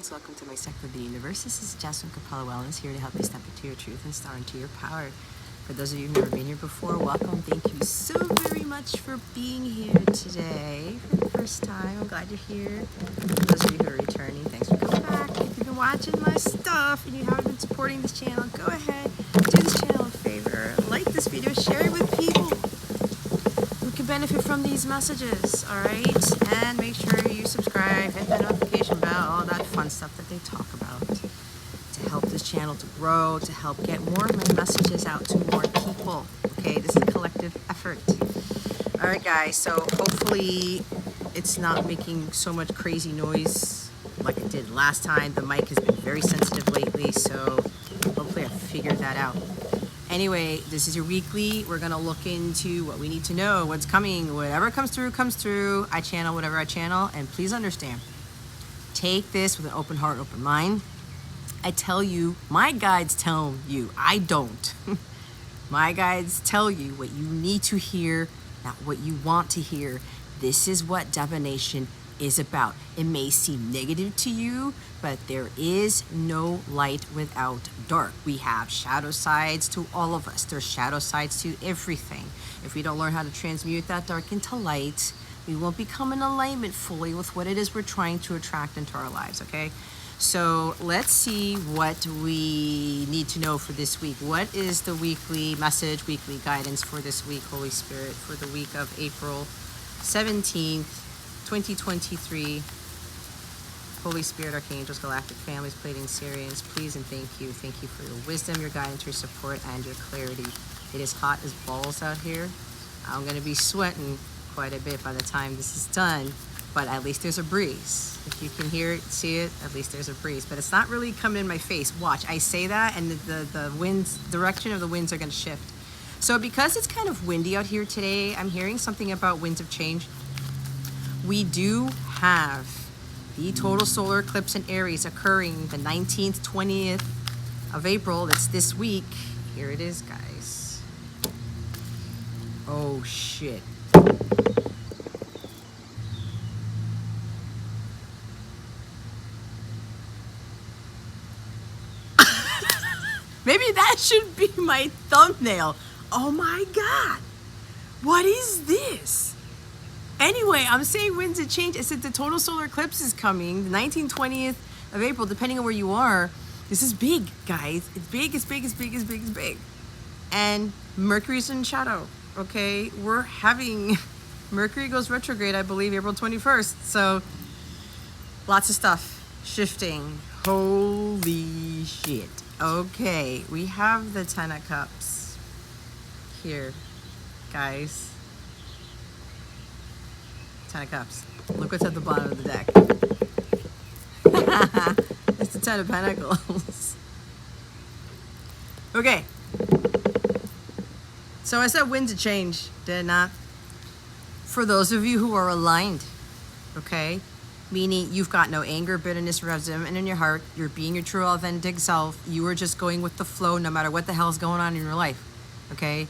folks, welcome to my sector of the universe. This is Jess from Capella Wellness, here to help you step into your truth and star into your power. For those of you who've never been here before, welcome. Thank you so very much for being here today for the first time. I'm glad you're here. For those of you who are returning, thanks for coming back. If you've been watching my stuff and you haven't been supporting this channel, go ahead, do this channel a favor, like this video, share it with people who can benefit from these messages, all right? And make sure you subscribe, hit that notification bell, all that fun stuff that they talk about to help this channel to grow, to help get more of my messages out to more people, okay? This is a collective effort. All right, guys, so hopefully it's not making so much crazy noise like it did last time. The mic has been very sensitive lately, so hopefully I figured that out. Anyway, this is your weekly. We're gonna look into what we need to know, what's coming, whatever comes through, comes through. I channel whatever I channel, and please understand, take this with an open heart, open mind. I tell you, my guides tell you, I don't. My guides tell you what you need to hear, not what you want to hear. This is what divination is about. It may seem negative to you, but there is no light without dark. We have shadow sides to all of us. There's shadow sides to everything. If we don't learn how to transmute that dark into light, we won't become in alignment fully with what it is we're trying to attract into our lives, okay? So let's see what we need to know for this week. What is the weekly message, weekly guidance for this week, Holy Spirit, for the week of April 17th, 2023. Holy Spirit, Archangels, Galactic Families, Pleiadian Sirians, please and thank you. Thank you for your wisdom, your guidance, your support, and your clarity. It is hot as balls out here. I'm going to be sweating quite a bit by the time this is done, but at least there's a breeze. If you can hear it, see it, at least there's a breeze. But it's not really coming in my face. Watch, I say that, and the winds, direction of the winds are going to shift. So because it's kind of windy out here today, I'm hearing something about winds of change. We do have the total solar eclipse in Aries occurring the 19th, 20th of April. That's this week. Here it is, guys. Oh, shit. Maybe that should be my thumbnail. Oh my God. What is this? Anyway, I'm saying winds of change. I said the total solar eclipse is coming, the 19th, 20th of April, depending on where you are. This is big, guys. It's big, it's big, it's big, it's big, it's big. And Mercury's in shadow, okay? We're having, Mercury goes retrograde, I believe, April 21st. So lots of stuff shifting. Holy shit. Okay, we have the Ten of Cups here, guys. Ten of Cups. Look what's at the bottom of the deck. It's the Ten of Pentacles. Okay. So I said winds of change, did I not? For those of you who are aligned, okay? Meaning you've got no anger, bitterness, resentment in your heart. You're being your true, authentic self. You are just going with the flow no matter what the hell's going on in your life, okay?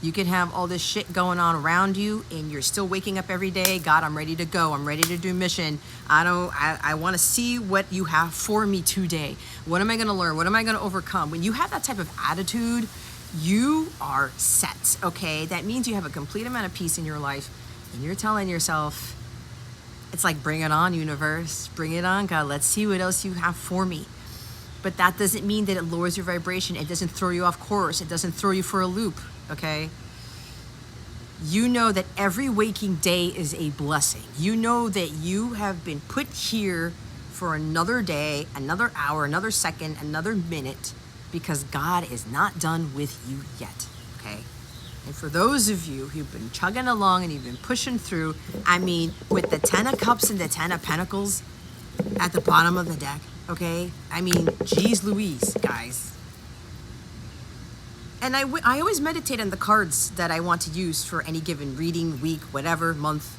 You can have all this shit going on around you and you're still waking up every day. God, I'm ready to go. I'm ready to do mission. I want to see what you have for me today. What am I going to learn? What am I going to overcome? When you have that type of attitude, you are set, okay? That means you have a complete amount of peace in your life and you're telling yourself, it's like, bring it on, universe. Bring it on, God. Let's see what else you have for me. But that doesn't mean that it lowers your vibration. It doesn't throw you off course. It doesn't throw you for a loop, okay? You know that every waking day is a blessing. You know that you have been put here for another day, another hour, another second, another minute, because God is not done with you yet, okay? And for those of you who've been chugging along and you've been pushing through, I mean, with the Ten of Cups and the Ten of Pentacles at the bottom of the deck, okay? I mean, geez Louise, guys. And I always meditate on the cards that I want to use for any given reading, week, whatever, month.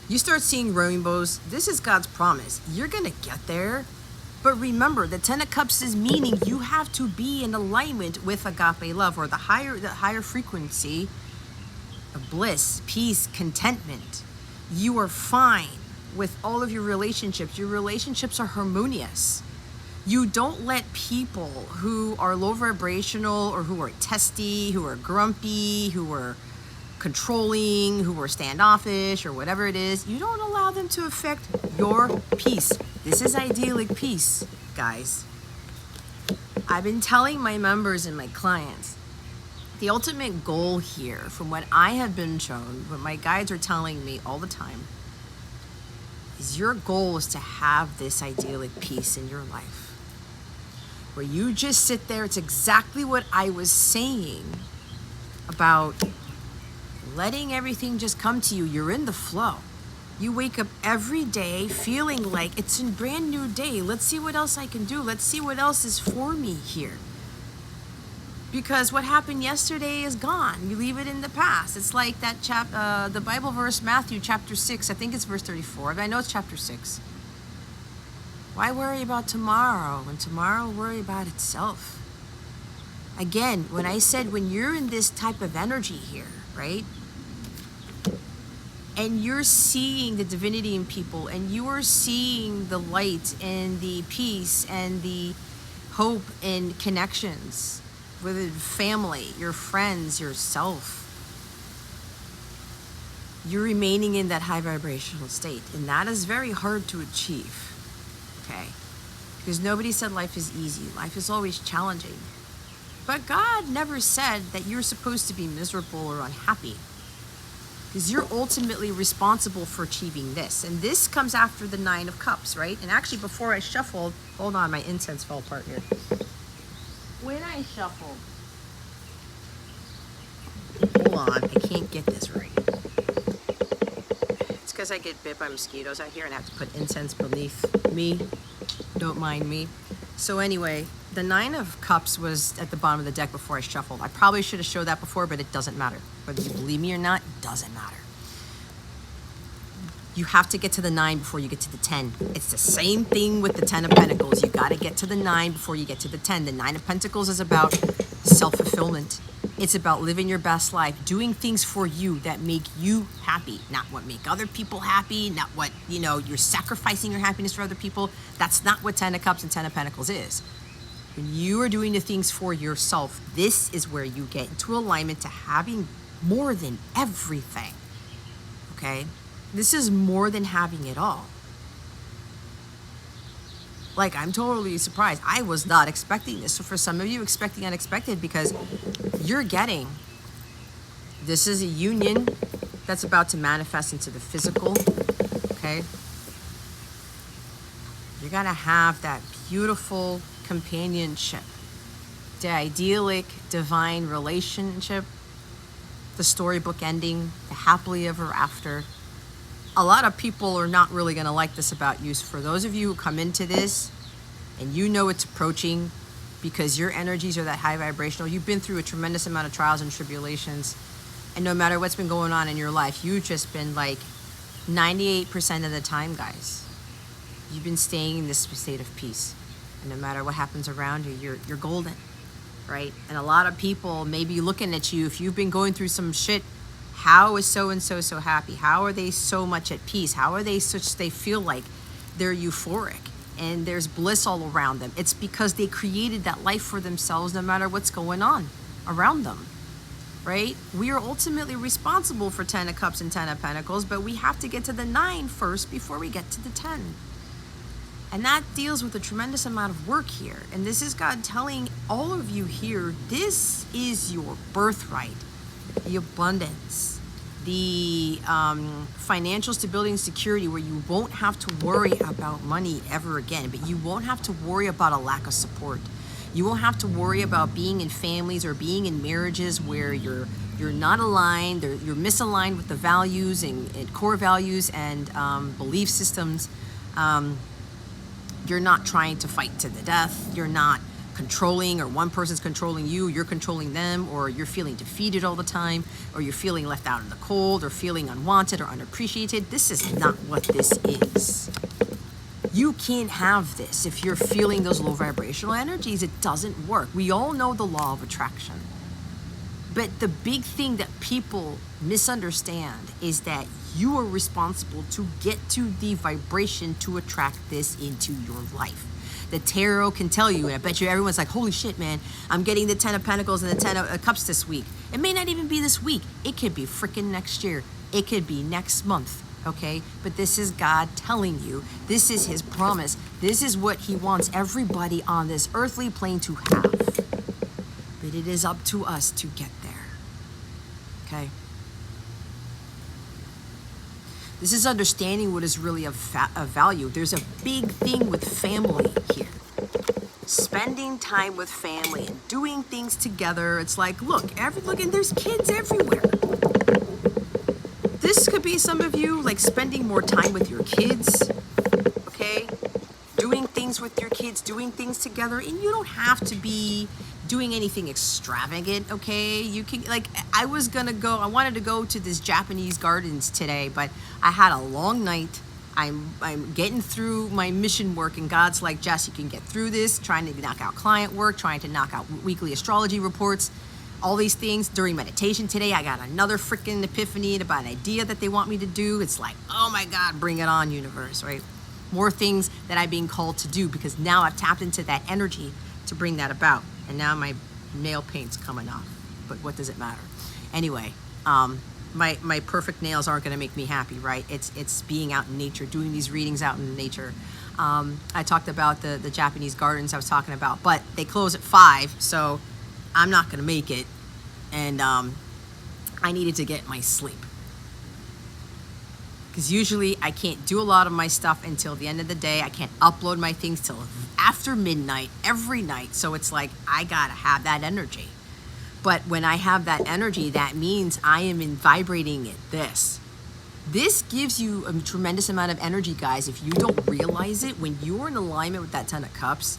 You start seeing rainbows. This is God's promise. You're going to get there. But remember, the Ten of Cups is meaning you have to be in alignment with agape love, or the higher frequency of bliss, peace, contentment. You are fine with all of your relationships are harmonious. You don't let people who are low vibrational or who are testy, who are grumpy, who are controlling, who are standoffish or whatever it is, you don't allow them to affect your peace. This is idyllic peace, guys. I've been telling my members and my clients, the ultimate goal here, from what I have been shown, what my guides are telling me all the time, is your goal is to have this idyllic peace in your life. Where you just sit there, it's exactly what I was saying about letting everything just come to you. You're in the flow. You wake up every day feeling like it's a brand new day. Let's see what else I can do. Let's see what else is for me here. Because what happened yesterday is gone. You leave it in the past. It's like that the Bible verse, Matthew chapter 6, I think it's verse 34, but I know it's chapter 6. Why worry about tomorrow when tomorrow will worry about itself? Again, when I said when you're in this type of energy here, right? And you're seeing the divinity in people, and you are seeing the light and the peace and the hope and connections with family, your friends, yourself. You're remaining in that high vibrational state, and that is very hard to achieve. Okay, because nobody said life is easy. Life is always challenging. But God never said that you're supposed to be miserable or unhappy, because you're ultimately responsible for achieving this. And this comes after the 9 of Cups, right? And actually, before I shuffled, hold on, my incense fell apart here. When I shuffled, hold on, I can't get this right. It's because I get bit by mosquitoes out here and I have to put incense beneath me. Don't mind me. So anyway, the 9 of Cups was at the bottom of the deck before I shuffled. I probably should have showed that before, but it doesn't matter. Whether you believe me or not, it doesn't matter. You have to get to the 9 before you get to the 10. It's the same thing with the 10 of Pentacles. You got to get to the 9 before you get to the 10. The 9 of Pentacles is about self-fulfillment. It's about living your best life, doing things for you that make you happy, not what make other people happy, not what, you're sacrificing your happiness for other people. That's not what 10 of Cups and 10 of Pentacles is. When you are doing the things for yourself, this is where you get into alignment to having more than everything, okay? This is more than having it all. Like, I'm totally surprised. I was not expecting this. So for some of you, expecting unexpected, because you're getting, this is a union that's about to manifest into the physical, okay? You're gonna have that beautiful companionship, the idyllic divine relationship, the storybook ending, the happily ever after. A lot of people are not really going to like this about you. So for those of you who come into this and you know it's approaching because your energies are that high vibrational, you've been through a tremendous amount of trials and tribulations, and no matter what's been going on in your life, you've just been like 98% of the time, guys, you've been staying in this state of peace. And no matter what happens around you, you're golden, right? And a lot of people may be looking at you, if you've been going through some shit. How is so-and-so so happy? How are they so much at peace? How are they they feel like they're euphoric and there's bliss all around them? It's because they created that life for themselves no matter what's going on around them, right? We are ultimately responsible for 10 of Cups and 10 of Pentacles, but we have to get to the 9 first before we get to the 10. And that deals with a tremendous amount of work here. And this is God telling all of you here, this is your birthright. The abundance, the financial stability and security, where you won't have to worry about money ever again, but you won't have to worry about a lack of support. You won't have to worry about being in families or being in marriages where you're not aligned, you're misaligned with the values and core values and belief systems. You're not trying to fight to the death. You're not controlling, or one person's controlling you, you're controlling them, or you're feeling defeated all the time, or you're feeling left out in the cold, or feeling unwanted or unappreciated. This is not what this is. You can't have this if you're feeling those low vibrational energies. It doesn't work. We all know the law of attraction. But the big thing that people misunderstand is that You are responsible to get to the vibration to attract this into your life. The tarot can tell you, and I bet you everyone's like, holy shit, man, I'm getting the 10 of Pentacles and the 10 of Cups this week. It may not even be this week. It could be freaking next year. It could be next month, okay? But this is God telling you. This is his promise. This is what he wants everybody on this earthly plane to have. But it is up to us to get there, okay? This is understanding what is really of value. There's a big thing with family here. Spending time with family and doing things together. It's like, look, and there's kids everywhere. This could be some of you, like spending more time with your kids, okay? Doing things with your kids, doing things together. And you don't have to be doing anything extravagant, okay? You can, like, I wanted to go to this Japanese gardens today, but I had a long night. I'm getting through my mission work, and God's like, Jess, you can get through this, trying to knock out client work, trying to knock out weekly astrology reports, all these things. During meditation today, I got another freaking epiphany about an idea that they want me to do. It's like, oh my God, bring it on, universe, right? More things that I'm being called to do, because now I've tapped into that energy to bring that about. And now my nail paint's coming off, but what does it matter? Anyway, my perfect nails aren't gonna make me happy, right? It's being out in nature, doing these readings out in nature. I talked about the Japanese gardens I was talking about, but they close at 5, so I'm not gonna make it. And I needed to get my sleep. Because usually I can't do a lot of my stuff until the end of the day. I can't upload my things till after midnight every night. So it's like, I gotta have that energy. But when I have that energy, that means I am vibrating at this. This gives you a tremendous amount of energy, guys. If you don't realize it, when you're in alignment with that 10 of Cups,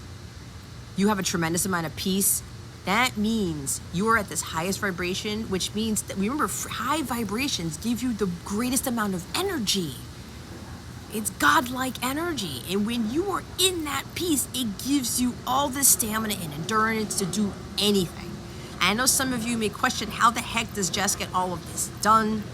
you have a tremendous amount of peace. That means you are at this highest vibration, which means that, remember, high vibrations give you the greatest amount of energy. It's godlike energy. And when you are in that peace, it gives you all the stamina and endurance to do anything. I know some of you may question, how the heck does Jess get all of this done,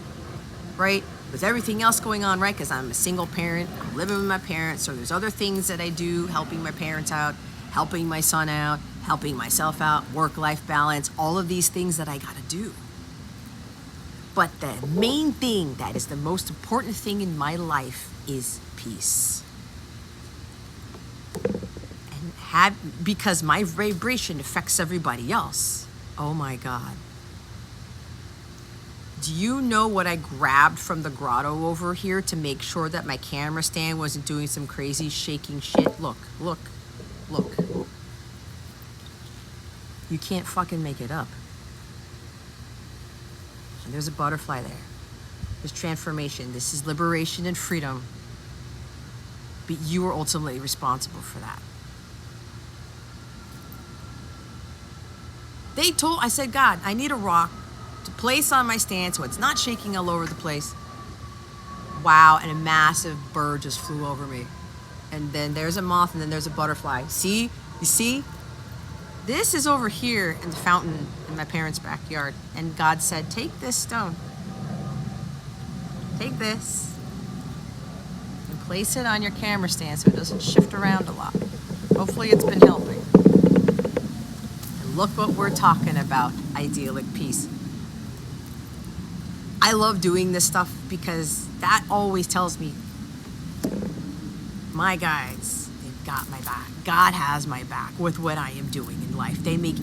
right? With everything else going on, right? Because I'm a single parent, I'm living with my parents, so there's other things that I do, helping my parents out, helping my son out, helping myself out, work-life balance, all of these things that I gotta do. But the main thing that is the most important thing in my life is peace. And because my vibration affects everybody else. Oh my God. Do you know what I grabbed from the grotto over here to make sure that my camera stand wasn't doing some crazy shaking shit? Look, look, look. You can't fucking make it up. And there's a butterfly there. There's transformation. This is liberation and freedom. But you are ultimately responsible for that. I said, God, I need a rock to place on my stand so it's not shaking all over the place. Wow, and a massive bird just flew over me. And then there's a moth, and then there's a butterfly. See? You see? This is over here in the fountain in my parents' backyard. And God said, take this stone. Take this and place it on your camera stand so it doesn't shift around a lot. Hopefully it's been helping. And look what we're talking about, idyllic peace. I love doing this stuff because that always tells me, my guides, they've got my back. God has my back with what I am doing in life. They make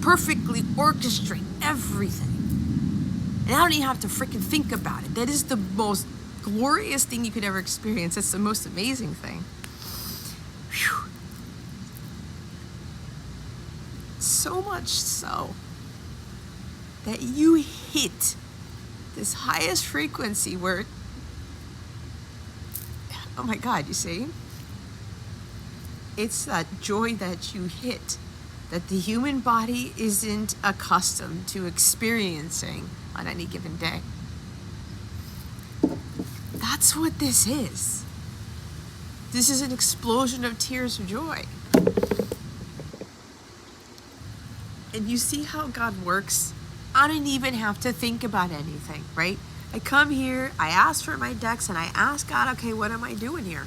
perfectly orchestrate everything. And I don't even have to freaking think about it. That is the most glorious thing you could ever experience. It's the most amazing thing. Whew. So much so that you hit this highest frequency where, oh my God, you see? It's that joy that you hit that the human body isn't accustomed to experiencing on any given day. That's what this is. This is an explosion of tears of joy. And you see how God works? I didn't even have to think about anything, right? I come here, I ask for my decks, and I ask God, okay, what am I doing here?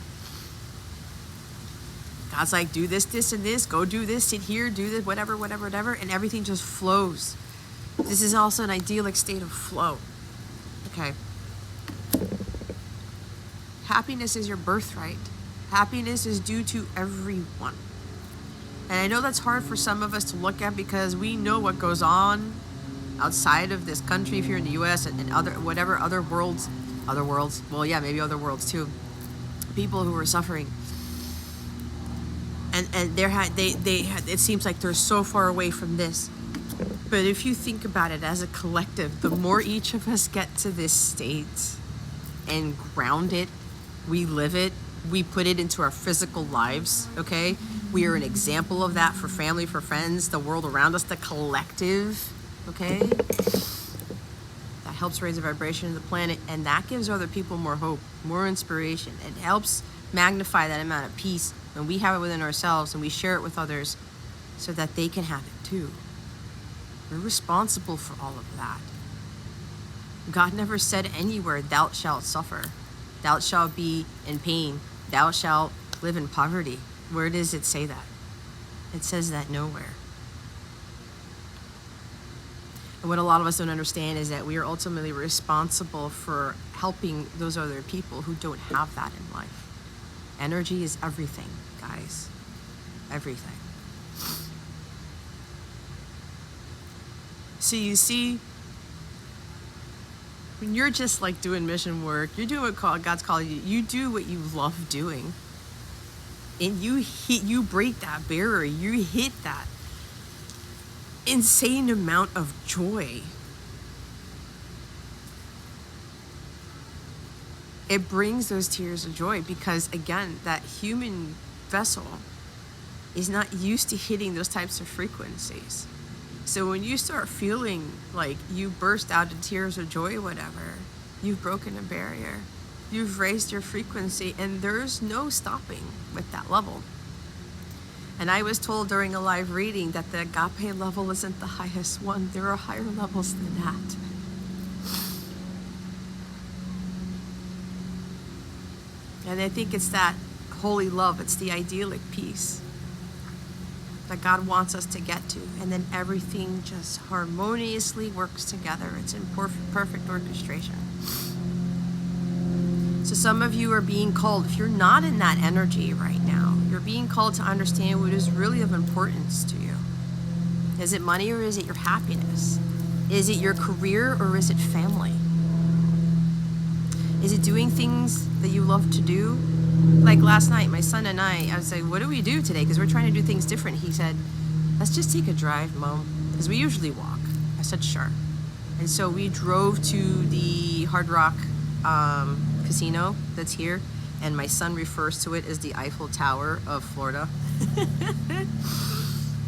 God's like, do this, this, and this. Go do this, sit here, do this, whatever, whatever, whatever. And everything just flows. This is also an idyllic state of flow. Okay. Happiness is your birthright. Happiness is due to everyone. And I know that's hard for some of us to look at because we know what goes on outside of this country, if you're in the US and other, whatever, other worlds, well, yeah, maybe other worlds too. People who are suffering. And it seems like they're so far away from this. But if you think about it as a collective, the more each of us get to this state and ground it, we live it, we put it into our physical lives, okay? We are an example of that for family, for friends, the world around us, the collective, okay? That helps raise the vibration of the planet, and that gives other people more hope, more inspiration. It helps magnify that amount of peace when we have it within ourselves and we share it with others so that they can have it too. We're responsible for all of that. God never said anywhere, thou shalt suffer. Thou shalt be in pain. Thou shalt live in poverty. Where does it say that? It says that nowhere. And what a lot of us don't understand is that we are ultimately responsible for helping those other people who don't have that in life. Energy is everything, guys. Everything. So you see, when you're just like doing mission work, you're doing what God's calling you. You do what you love doing, and you break that barrier. You hit that insane amount of joy. It brings those tears of joy because, again, that human vessel is not used to hitting those types of frequencies. So when you start feeling like you burst out in tears of joy, whatever, you've broken a barrier. You've raised your frequency, and there's no stopping with that level. And I was told during a live reading that the agape level isn't the highest one. There are higher levels than that. And I think it's that holy love, it's the idyllic peace that God wants us to get to. And then everything just harmoniously works together. It's in perfect orchestration. So some of you are being called, if you're not in that energy right now, you're being called to understand what is really of importance to you. Is it money or is it your happiness? Is it your career or is it family? Is it doing things that you love to do? Like last night, my son and I was like, what do we do today? Because we're trying to do things different. He said, let's just take a drive, Mom. Because we usually walk. I said, sure. And so we drove to the Hard Rock casino that's here. And my son refers to it as the Eiffel Tower of Florida.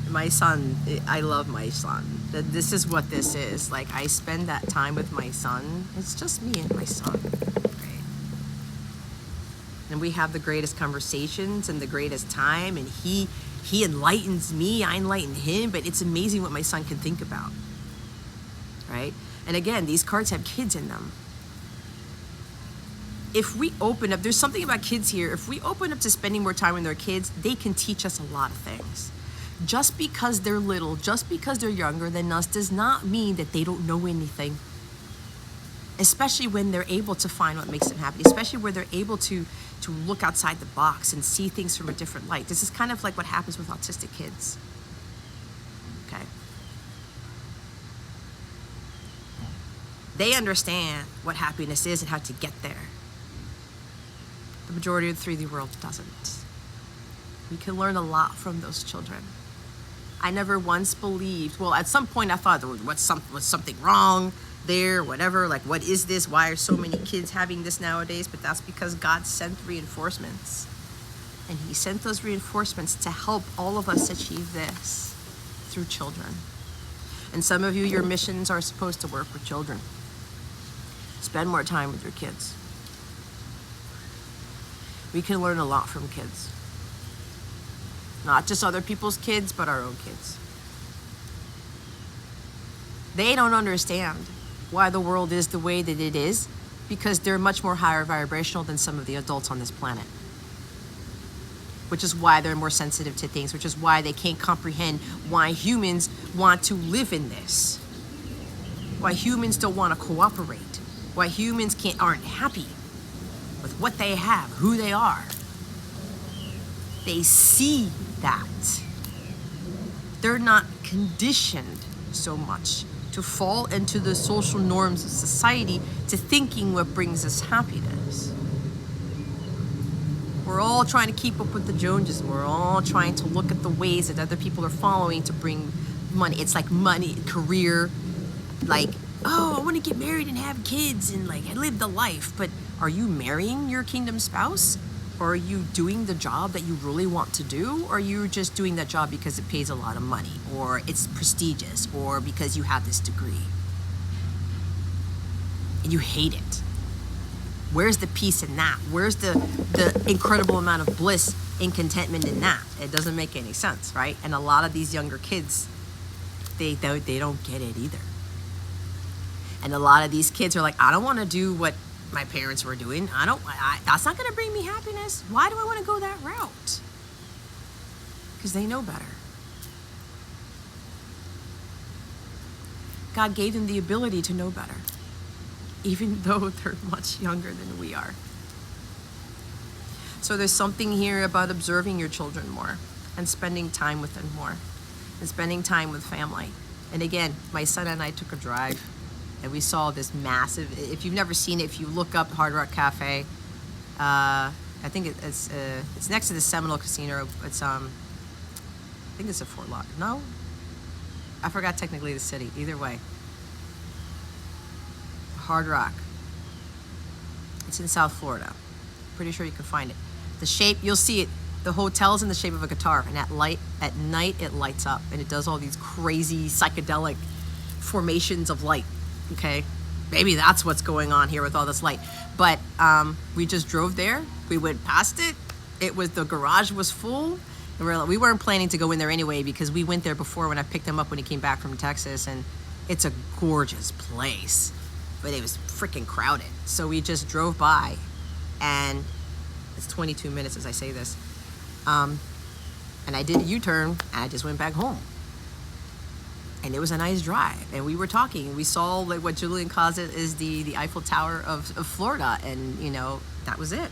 My son, I love my son. This is what this is. Like, I spend that time with my son. It's just me and my son. And we have the greatest conversations and the greatest time, and he enlightens me, I enlighten him, but it's amazing what my son can think about, right? And again, these cards have kids in them. If we open up, there's something about kids here, if we open up to spending more time with their kids, they can teach us a lot of things. Just because they're little, just because they're younger than us, does not mean that they don't know anything. Especially when they're able to find what makes them happy, especially where they're able to look outside the box and see things from a different light. This is kind of like what happens with autistic kids. Okay. They understand what happiness is and how to get there. The majority of the 3D world doesn't. We can learn a lot from those children. I never once believed, well, at some point I thought, was something wrong there, whatever, like, what is this? Why are so many kids having this nowadays? But that's because God sent reinforcements. And he sent those reinforcements to help all of us achieve this through children. And some of you, your missions are supposed to work with children. Spend more time with your kids. We can learn a lot from kids. Not just other people's kids, but our own kids. They don't understand. why the world is the way that it is, because they're much more higher vibrational than some of the adults on this planet. Which is why they're more sensitive to things, which is why they can't comprehend why humans want to live in this. Why humans don't want to cooperate. Why humans aren't happy with what they have, who they are. They see that. They're not conditioned so much to fall into the social norms of society, to thinking what brings us happiness. We're all trying to keep up with the Joneses. We're all trying to look at the ways that other people are following to bring money. It's like money, career, like, oh, I want to get married and have kids and like live the life. But are you marrying your kingdom spouse? Or are you doing the job that you really want to do? Or are you just doing that job because it pays a lot of money? Or it's prestigious? Or because you have this degree? And you hate it. Where's the peace in that? Where's the incredible amount of bliss and contentment in that? It doesn't make any sense, right? And a lot of these younger kids, they don't get it either. And a lot of these kids are like, I don't want to do what my parents were doing. That's not going to bring me happiness. Why do I want to go that route? Because they know better. God gave them the ability to know better, even though they're much younger than we are. So there's something here about observing your children more and spending time with them more and spending time with family. And again, my son and I took a drive and we saw this massive, if you've never seen it, if you look up Hard Rock Cafe, I think it's next to the Seminole Casino. It's I think it's a Fort Lauderdale. No, I forgot technically the city. Either way, Hard Rock. It's in South Florida. Pretty sure you can find it. The shape, you'll see it. The hotel's in the shape of a guitar, and at night it lights up, and it does all these crazy psychedelic formations of light. Okay, maybe that's what's going on here with all this light. But we just drove there. We went past it. The garage was full. And we weren't planning to go in there anyway, because we went there before when I picked him up when he came back from Texas, and it's a gorgeous place, but it was freaking crowded. So we just drove by, and it's 22 minutes as I say this. And I did a U-turn, and I just went back home. And it was a nice drive, and we were talking, and we saw like what Julian calls it is the Eiffel Tower of Florida, and that was it.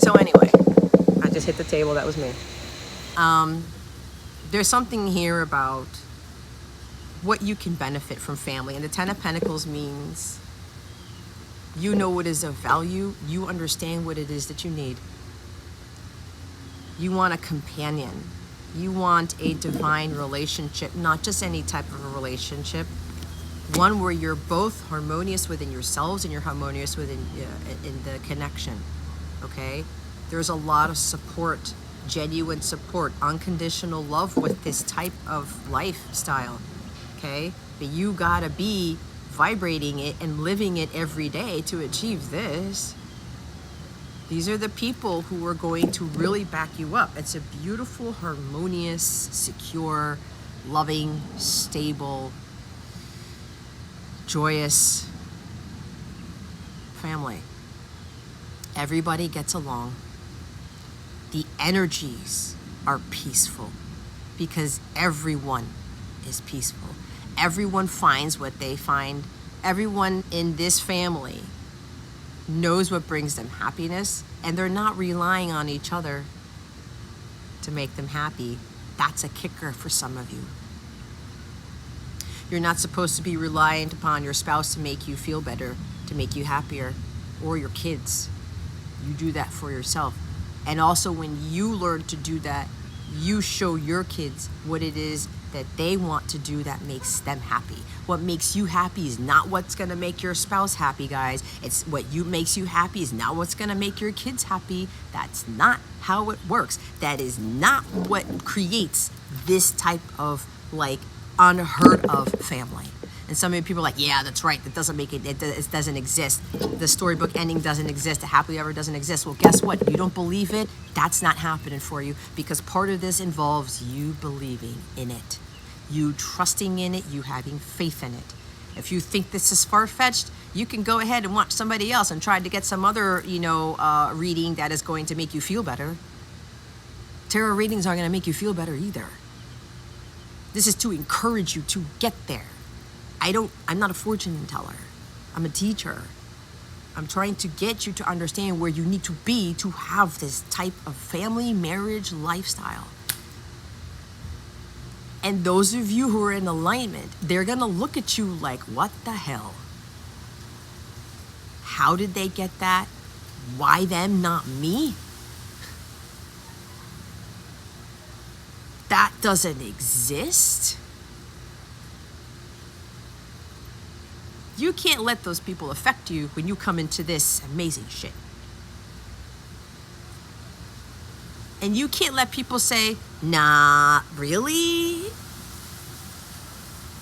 So anyway, I just hit the table. That was me. There's something here about what you can benefit from family, and the Ten of Pentacles means you know what is of value. You understand what it is that you need. You want a companion. You want a divine relationship, not just any type of a relationship. One where you're both harmonious within yourselves and you're harmonious within in the connection, okay? There's a lot of support, genuine support, unconditional love with this type of lifestyle, okay? But you gotta be vibrating it and living it every day to achieve this. These are the people who are going to really back you up. It's a beautiful, harmonious, secure, loving, stable, joyous family. Everybody gets along. The energies are peaceful because everyone is peaceful. Everyone finds what they find. Everyone in this family knows what brings them happiness, and they're not relying on each other to make them happy. That's a kicker for some of you. You're not supposed to be reliant upon your spouse to make you feel better, to make you happier, or your kids. You do that for yourself. And also when you learn to do that, you show your kids what it is that they want to do that makes them happy. What makes you happy is not what's gonna make your spouse happy, guys. It's what makes you happy is not what's gonna make your kids happy. That's not how it works. That is not what creates this type of like unheard of family. And some of you people are like, yeah, that's right. That doesn't make it doesn't exist. The storybook ending doesn't exist. The happily ever doesn't exist. Well, guess what? If you don't believe it, that's not happening for you, because part of this involves you believing in it, you trusting in it, you having faith in it. If you think this is far-fetched, you can go ahead and watch somebody else and try to get some other, reading that is going to make you feel better. Tarot readings aren't going to make you feel better either. This is to encourage you to get there. I'm not a fortune teller. I'm a teacher. I'm trying to get you to understand where you need to be to have this type of family, marriage, lifestyle. And those of you who are in alignment, they're going to look at you like, what the hell? How did they get that? Why them, not me? That doesn't exist. You can't let those people affect you when you come into this amazing shit. And you can't let people say, nah, really?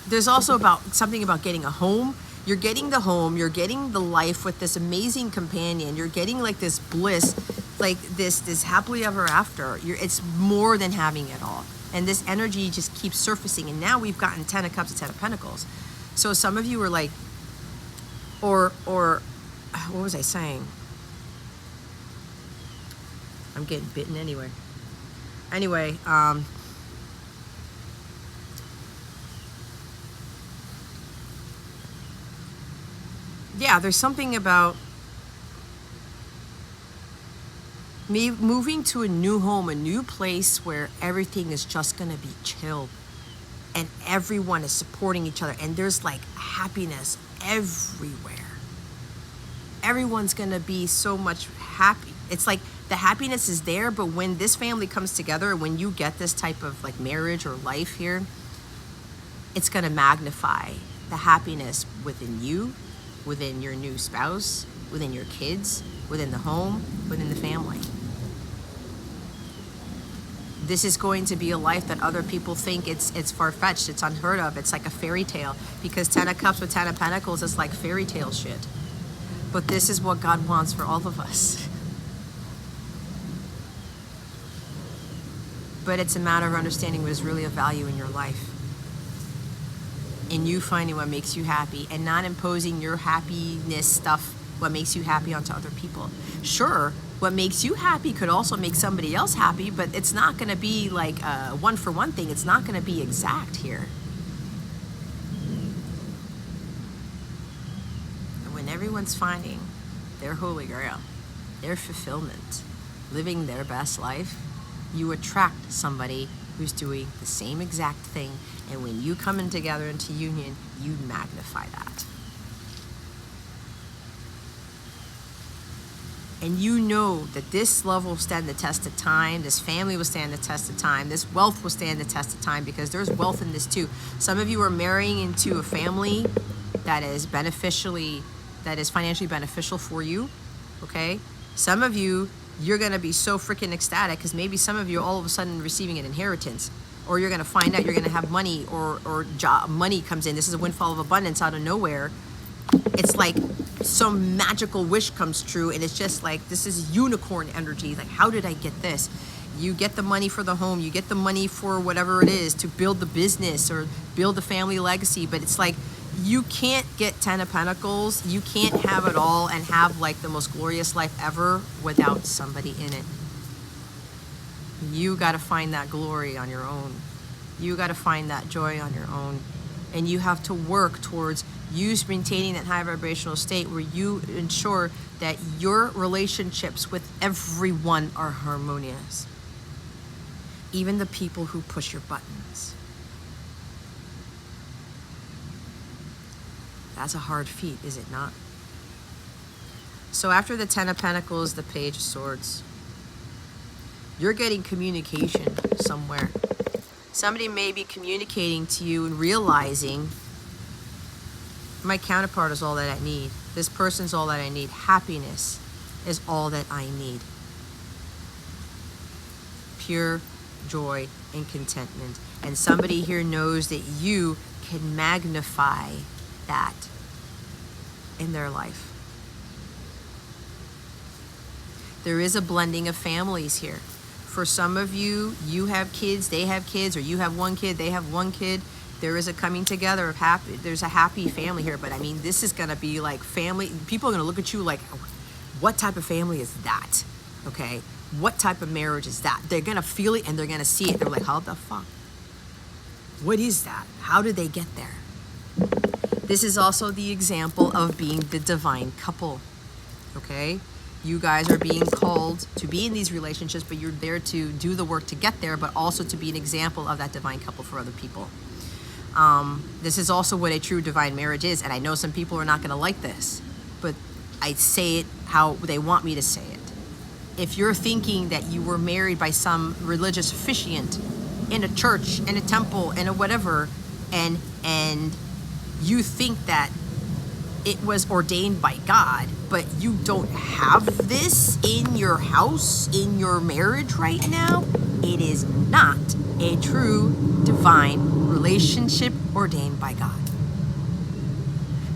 There's also something about getting a home. You're getting the home, you're getting the life with this amazing companion, you're getting like this bliss, like this happily ever after. It's more than having it all. And this energy just keeps surfacing. And now we've gotten 10 of Cups and 10 of Pentacles. So some of you are like, or what was I saying? I'm getting bitten anyway. Anyway, yeah, there's something about me moving to a new home, a new place where everything is just gonna be chill and everyone is supporting each other and there's like happiness everywhere. Everyone's gonna be so much happy. It's like the happiness is there, but when this family comes together, when you get this type of like marriage or life here, it's gonna magnify the happiness within you, within your new spouse, within your kids, within the home, within the family. This is going to be a life that other people think it's far-fetched, it's unheard of, it's like a fairy tale, because 10 of Cups with 10 of Pentacles is like fairy tale shit. But this is what God wants for all of us. But it's a matter of understanding what is really of value in your life. And you finding what makes you happy and not imposing your happiness stuff, what makes you happy onto other people. Sure, what makes you happy could also make somebody else happy, but it's not going to be like a one-for-one thing. It's not going to be exact here. And when everyone's finding their holy grail, their fulfillment, living their best life, you attract somebody who's doing the same exact thing. And when you come in together into union, you magnify that. And you know that this love will stand the test of time, this family will stand the test of time, this wealth will stand the test of time, because there's wealth in this too. Some of you are marrying into a family that is financially beneficial for you, okay? Some of you, you're gonna be so freaking ecstatic because maybe some of you are all of a sudden receiving an inheritance, or you're gonna find out you're gonna have money or job money comes in. This is a windfall of abundance out of nowhere. It's like some magical wish comes true, and it's just like, this is unicorn energy. Like, how did I get this? You get the money for the home, you get the money for whatever it is to build the business or build the family legacy, but it's like, you can't get 10 of Pentacles, you can't have it all and have like the most glorious life ever without somebody in it. You got to find that glory on your own. You got to find that joy on your own. And you have to work towards you maintaining that high vibrational state where you ensure that your relationships with everyone are harmonious. Even the people who push your buttons. That's a hard feat, is it not? So after the 10 of Pentacles, the Page of Swords, you're getting communication somewhere. Somebody may be communicating to you and realizing, my counterpart is all that I need. This person's all that I need. Happiness is all that I need. Pure joy and contentment. And somebody here knows that you can magnify that in their life. There is a blending of families here. For some of you, you have kids, they have kids, or you have one kid, they have one kid. There is a coming together of happy, there's a happy family here, but I mean, this is gonna be like family, people are gonna look at you like, what type of family is that? Okay, what type of marriage is that? They're gonna feel it and they're gonna see it. They're like, how the fuck? What is that? How did they get there? This is also the example of being the divine couple, okay? You guys are being called to be in these relationships, but you're there to do the work to get there, but also to be an example of that divine couple for other people. This is also what a true divine marriage is, and I know some people are not gonna like this, but I say it how they want me to say it. If you're thinking that you were married by some religious officiant in a church, in a temple, in a whatever, and you think that it was ordained by God, but you don't have this in your house, in your marriage right now, it is not a true divine relationship ordained by God.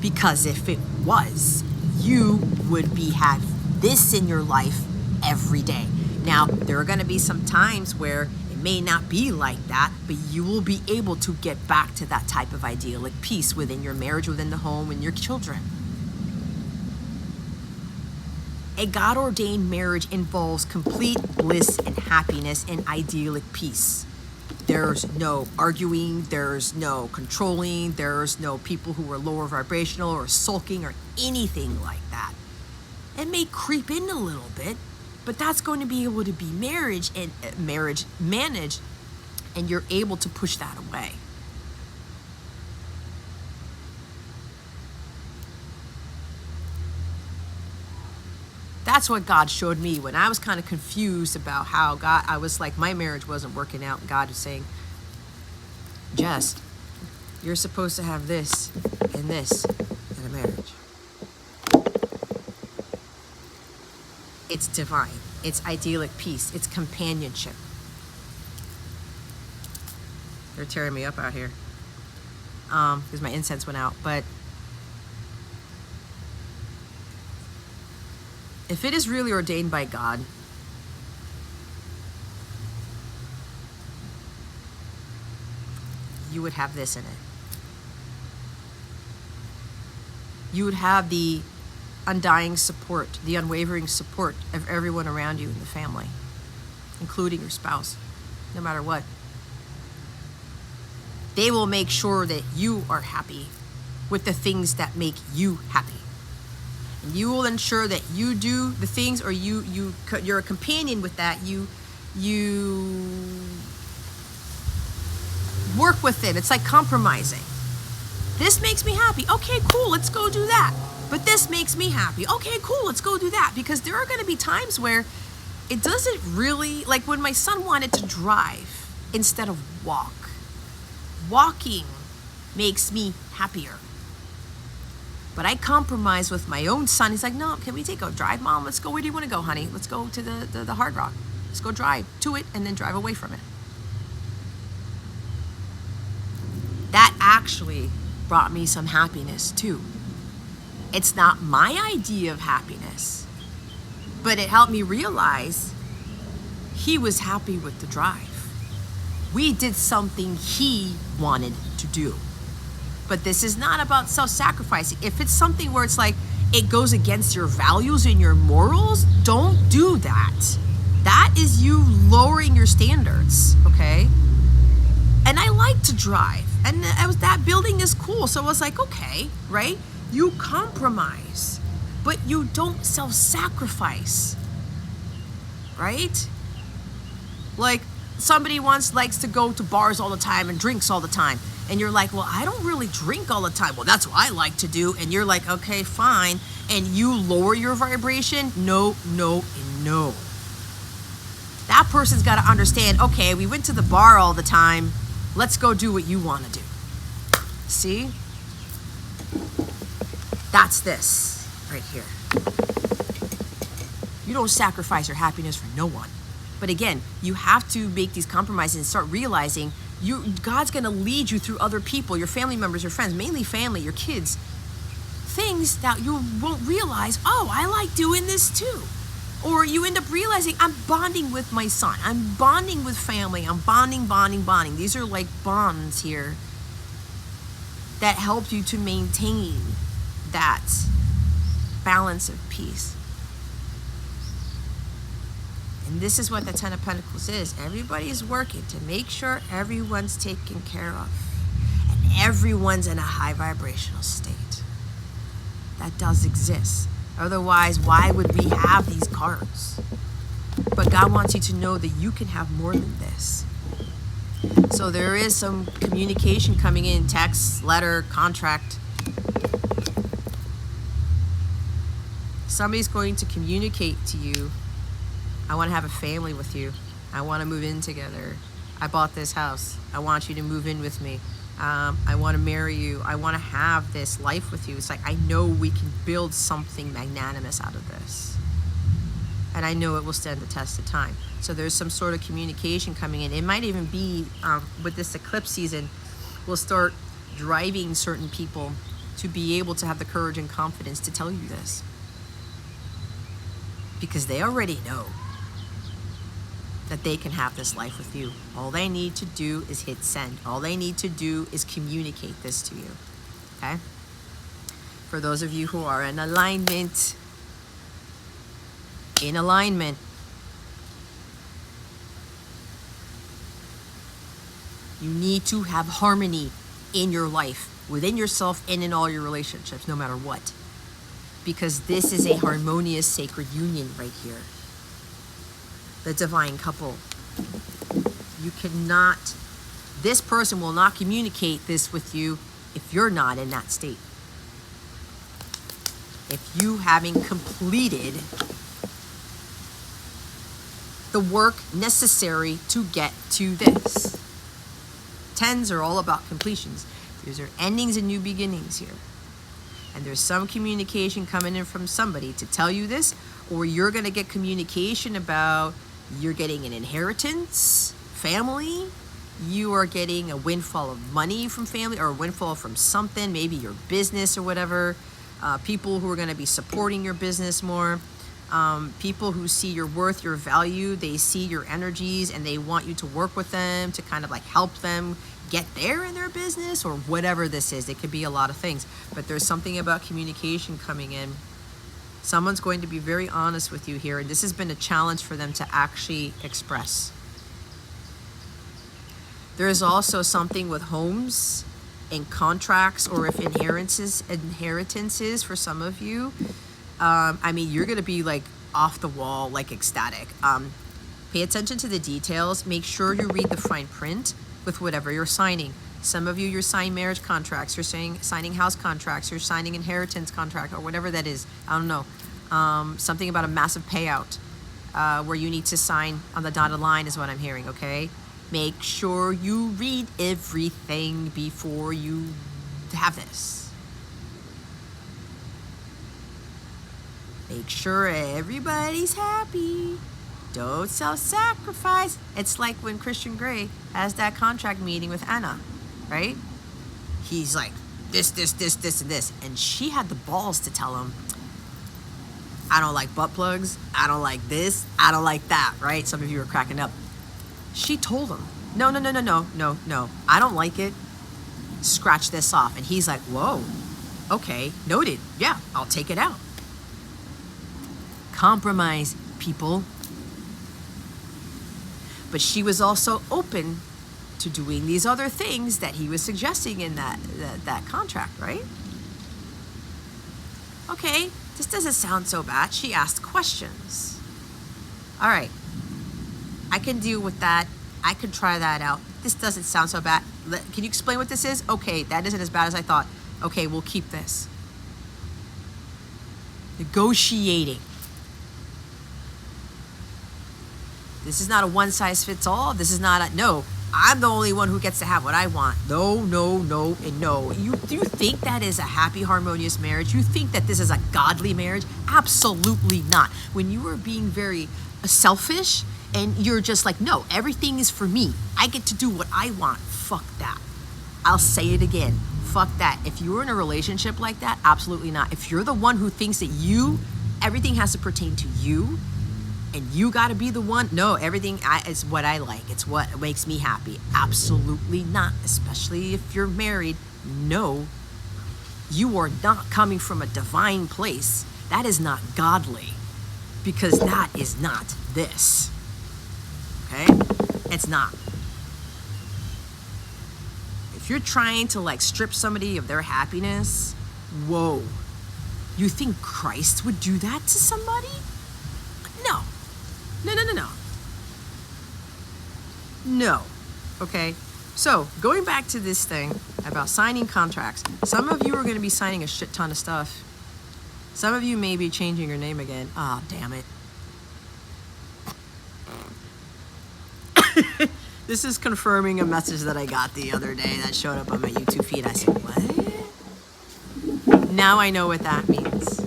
Because if it was, you would be having this in your life every day. Now, there are going to be some times where it may not be like that, but you will be able to get back to that type of idyllic peace within your marriage, within the home, and your children. A God-ordained marriage involves complete bliss and happiness and idyllic peace. There's no arguing, there's no controlling, there's no people who are lower vibrational or sulking or anything like that. It may creep in a little bit, but that's going to be able to be marriage managed, and you're able to push that away. That's what God showed me when I was kind of confused about how I was like, my marriage wasn't working out. And God was saying, Jess, you're supposed to have this and this in a marriage. It's divine. It's idyllic peace. It's companionship. They're tearing me up out here because my incense went out. But if it is really ordained by God, you would have this in it. You would have the undying support, the unwavering support of everyone around you in the family, including your spouse, no matter what. They will make sure that you are happy with the things that make you happy. And you will ensure that you do the things, or you're a companion with that. You work with it. It's like compromising. This makes me happy. Okay, cool, let's go do that. But this makes me happy. Okay, cool, let's go do that. Because there are going to be times where it doesn't really, like when my son wanted to drive instead of walk. Walking makes me happier. But I compromise with my own son. He's like, no, can we take a drive, Mom? Let's go. Where do you want to go, honey? Let's go to the Hard Rock. Let's go drive to it and then drive away from it. That actually brought me some happiness too. It's not my idea of happiness, but it helped me realize he was happy with the drive. We did something he wanted to do. But this is not about self-sacrificing. If it's something where it's like it goes against your values and your morals, don't do that. That is you lowering your standards, okay? And I like to drive, and that building is cool. So I was like, okay, right? You compromise, but you don't self-sacrifice, right? Like somebody once likes to go to bars all the time and drinks all the time. And you're like, well, I don't really drink all the time. Well, that's what I like to do. And you're like, okay, fine. And you lower your vibration. No, no, and no. That person's got to understand, okay, we went to the bar all the time. Let's go do what you want to do. See? That's this right here. You don't sacrifice your happiness for no one. But again, you have to make these compromises and start realizing God's going to lead you through other people, your family members, your friends, mainly family, your kids, things that you won't realize, oh, I like doing this too. Or you end up realizing I'm bonding with my son. I'm bonding with family. I'm bonding. These are like bonds here that helped you to maintain that balance of peace. And this is what the Ten of Pentacles is. Everybody's working to make sure everyone's taken care of. And everyone's in a high vibrational state. That does exist. Otherwise, why would we have these cards? But God wants you to know that you can have more than this. So there is some communication coming in, text, letter, contract. Somebody's going to communicate to you, I want to have a family with you. I want to move in together. I bought this house. I want you to move in with me. I want to marry you. I want to have this life with you. It's like, I know we can build something magnanimous out of this. And I know it will stand the test of time. So there's some sort of communication coming in. It might even be, with this eclipse season, we'll start driving certain people to be able to have the courage and confidence to tell you this. Because they already know that they can have this life with you. All they need to do is hit send. All they need to do is communicate this to you. Okay? For those of you who are in alignment, you need to have harmony in your life, within yourself and in all your relationships, no matter what. Because this is a harmonious sacred union right here. The divine couple. You cannot, this person will not communicate this with you if you're not in that state. If you haven't completed the work necessary to get to this. Tens are all about completions. These are endings and new beginnings here. And there's some communication coming in from somebody to tell you this, or you're going to get communication about you're getting an inheritance, family, you are getting a windfall of money from family, or a windfall from something, maybe your business or whatever, people who are going to be supporting your business more, people who see your worth, your value, they see your energies and they want you to work with them to kind of like help them get there in their business, or whatever this is. It could be a lot of things, but there's something about communication coming in. Someone's going to be very honest with you here, and this has been a challenge for them to actually express. There is also something with homes and contracts, or if inheritances for some of you. I mean, you're going to be like off the wall, like ecstatic. Pay attention to the details. Make sure you read the fine print with whatever you're signing. Some of you, you're signing marriage contracts, you're signing house contracts, you're signing inheritance contract, or whatever that is. I don't know. Something about a massive payout where you need to sign on the dotted line is what I'm hearing, okay? Make sure you read everything before you have this. Make sure everybody's happy. Don't self-sacrifice. It's like when Christian Grey has that contract meeting with Anna, right? He's like, this, and this. And she had the balls to tell him, I don't like butt plugs. I don't like this. I don't like that, right? Some of you are cracking up. She told him, no. I don't like it. Scratch this off. And he's like, whoa, okay, noted. Yeah, I'll take it out. Compromise, people. But she was also open to doing these other things that he was suggesting in that contract, right? Okay, this doesn't sound so bad. She asked questions. All right, I can deal with that. I could try that out. This doesn't sound so bad. Can you explain what this is? Okay, that isn't as bad as I thought. Okay, we'll keep this. Negotiating. This is not a one-size-fits-all. This is not a, no, I'm the only one who gets to have what I want. No, and no. Do you think that is a happy, harmonious marriage? You think that this is a godly marriage? Absolutely not. When you are being very selfish and you're just like, no, everything is for me. I get to do what I want. Fuck that. I'll say it again. Fuck that. If you're in a relationship like that, absolutely not. If you're the one who thinks that everything has to pertain to you, and you got to be the one. No, everything is what I like. It's what makes me happy. Absolutely not. Especially if you're married. no, you are not coming from a divine place. That is not godly, because that is not this. Okay? It's not. If you're trying to like strip somebody of their happiness, whoa. You think Christ would do that to somebody? No. No. Okay? So, going back to this thing about signing contracts, some of you are going to be signing a shit ton of stuff. Some of you may be changing your name again. Ah, damn it. This is confirming a message that I got the other day that showed up on my YouTube feed. I said, what? Now I know what that means.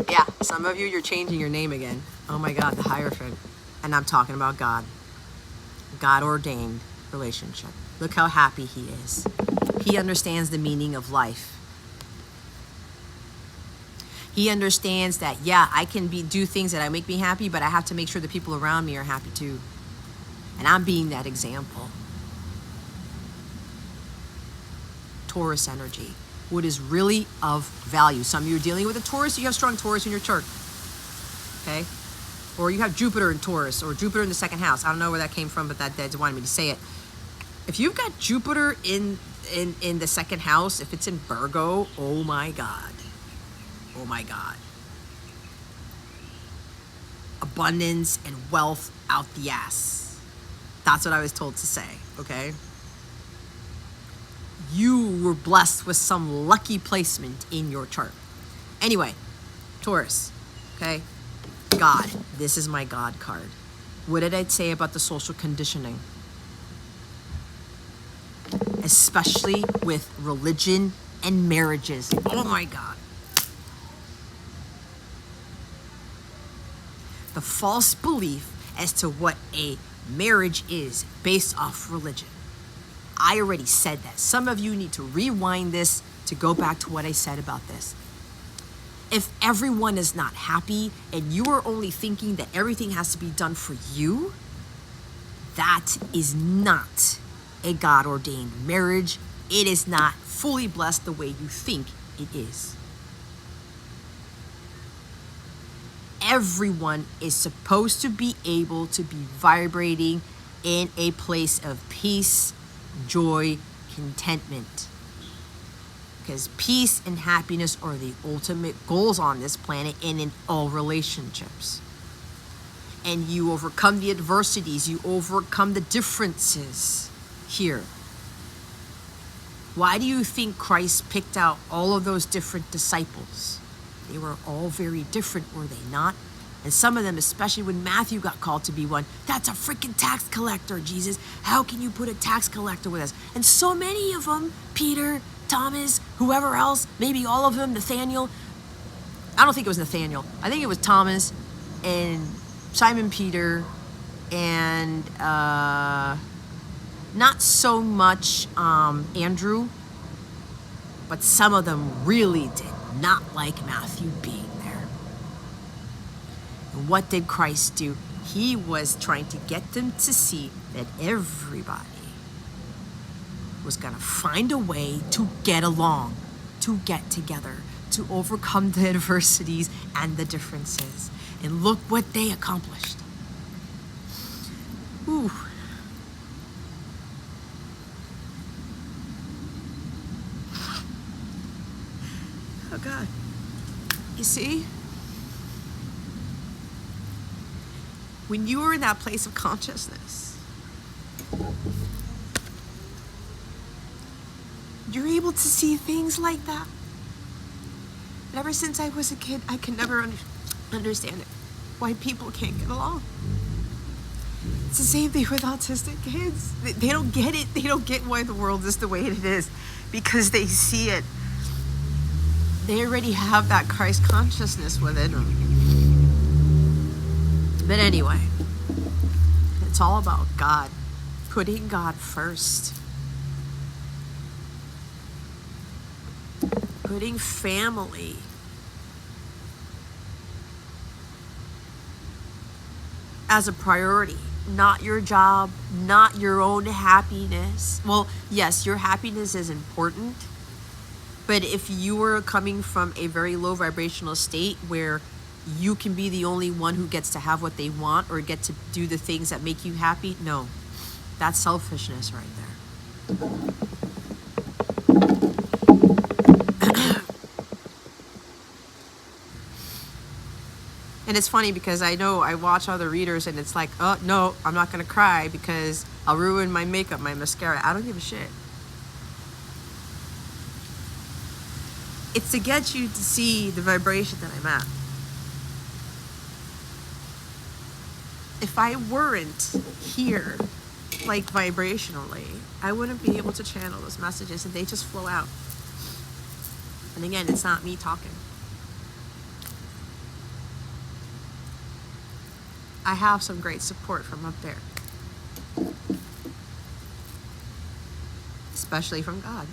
Yeah, some of you, you're changing your name again. Oh my God, the Hierophant. And I'm talking about God. God-ordained relationship. Look how happy he is. He understands the meaning of life. He understands that, yeah, I can do things that make me happy, but I have to make sure the people around me are happy too. And I'm being that example. Taurus energy. What is really of value. Some of you are dealing with a Taurus, you have strong Taurus in your chart. Okay? Or you have Jupiter in Taurus, or Jupiter in the second house. I don't know where that came from, but that wanted me to say it. If you've got Jupiter in the second house, if it's in Virgo, oh my God. Oh my God. Abundance and wealth out the ass. That's what I was told to say, okay? You were blessed with some lucky placement in your chart. Anyway, Taurus, okay? God, this is my God card. What did I say about the social conditioning? Especially with religion and marriages. Oh my God. The false belief as to what a marriage is based off religion. I already said that. Some of you need to rewind this to go back to what I said about this. If everyone is not happy and you are only thinking that everything has to be done for you, that is not a God-ordained marriage. It is not fully blessed the way you think it is. Everyone is supposed to be able to be vibrating in a place of peace, joy, contentment. Because peace and happiness are the ultimate goals on this planet and in all relationships. And you overcome the adversities, you overcome the differences here. Why do you think Christ picked out all of those different disciples? They were all very different, were they not? And some of them, especially when Matthew got called to be one, that's a freaking tax collector, Jesus. How can you put a tax collector with us? And so many of them, Peter, Thomas, whoever else, maybe all of them, Nathaniel. I don't think it was Nathaniel. I think it was Thomas and Simon Peter and not so much Andrew, but some of them really did not like Matthew being there. And what did Christ do? He was trying to get them to see that everybody was going to find a way to get along, to get together, to overcome the adversities and the differences. And look what they accomplished. Ooh. Oh God. You see? When you are in that place of consciousness, you're able to see things like that. And ever since I was a kid, I could never understand it. Why people can't get along. It's the same thing with autistic kids. They don't get it. They don't get why the world is the way it is, because they see it. They already have that Christ consciousness within them. But anyway, it's all about God. Putting God first. Putting family as a priority. not your job, not your own happiness. Well, yes, your happiness is important, but if you were coming from a very low vibrational state where you can be the only one who gets to have what they want or get to do the things that make you happy, no, that's selfishness right there. And it's funny because I know I watch other readers and it's like, oh, no, I'm not going to cry because I'll ruin my makeup, my mascara. I don't give a shit. It's to get you to see the vibration that I'm at. If I weren't here, like vibrationally, I wouldn't be able to channel those messages and they just flow out. And again, it's not me talking. I have some great support from up there, especially from God.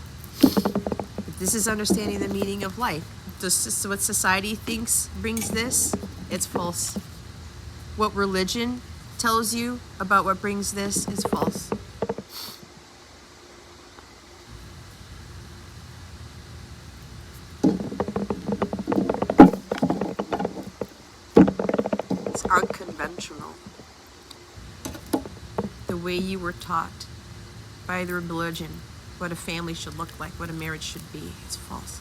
This is understanding the meaning of life. This is what society thinks brings this. It's false. What religion tells you about what brings this is false. It's unconventional. The way you were taught by the religion, what a family should look like, what a marriage should be, it's false.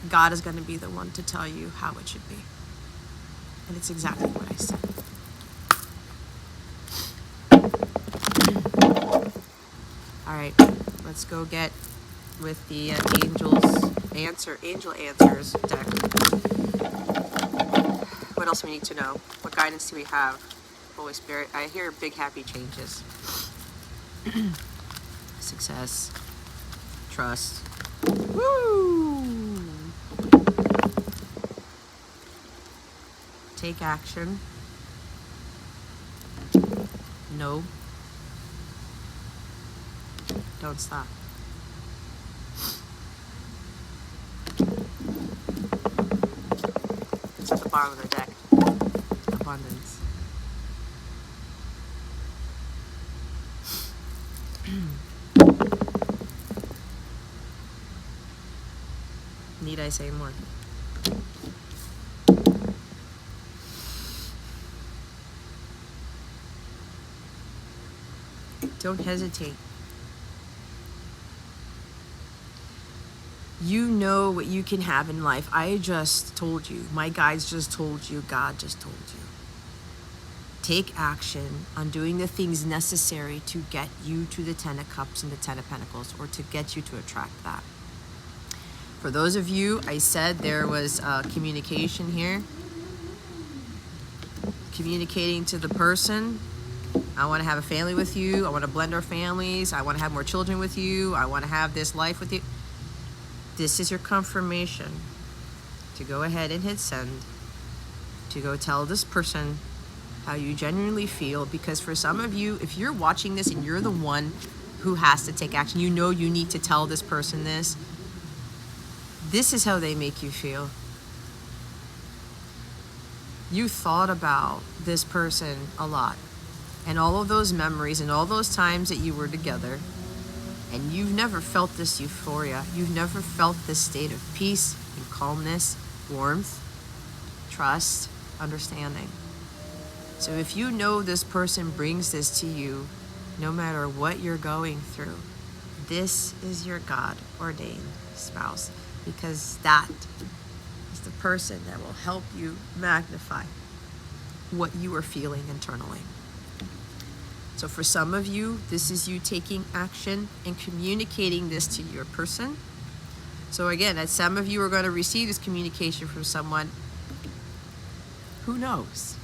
God is going to be the one to tell you how it should be. And it's exactly what I said. All right, let's go get with the angel answers deck. What else do we need to know? What guidance do we have? Holy Spirit, I hear big happy changes. Success, trust. Woo! Take action. No. Don't stop. It's at the bottom of the deck. Abundance. Need I say more? Don't hesitate. You know what you can have in life. I just told you. My guides just told you. God just told you. Take action on doing the things necessary to get you to the 10 of Cups and the 10 of Pentacles, or to get you to attract that. For those of you, I said there was communication here. Communicating to the person. I want to have a family with you. I want to blend our families. I want to have more children with you. I want to have this life with you. This is your confirmation to go ahead and hit send, to go tell this person how you genuinely feel. Because for some of you, if you're watching this and you're the one who has to take action, you know you need to tell this person this. This is how they make you feel. You thought about this person a lot, and all of those memories and all those times that you were together, and you've never felt this euphoria. You've never felt this state of peace and calmness, warmth, trust, understanding. So if you know this person brings this to you, no matter what you're going through, this is your God-ordained spouse, because that is the person that will help you magnify what you are feeling internally. So for some of you, this is you taking action and communicating this to your person. So again, as some of you are going to receive this communication from someone, who knows?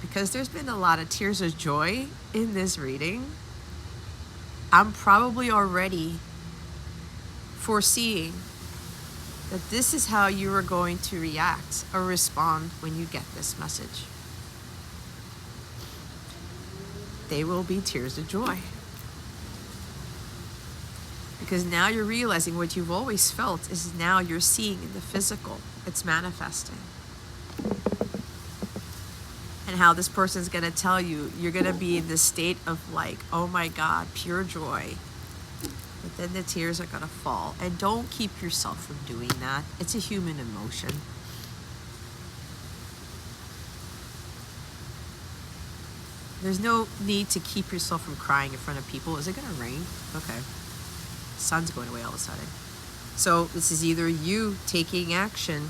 Because there's been a lot of tears of joy in this reading. I'm probably already foreseeing that this is how you are going to react or respond when you get this message. They will be tears of joy. Because now you're realizing what you've always felt is now you're seeing in the physical. It's manifesting. and how this person's going to tell you, you're going to be in this state of like, oh my God, pure joy. But then the tears are going to fall. And don't keep yourself from doing that. It's a human emotion. There's no need to keep yourself from crying in front of people. Is it going to rain? Okay. Sun's going away all of a sudden. So this is either you taking action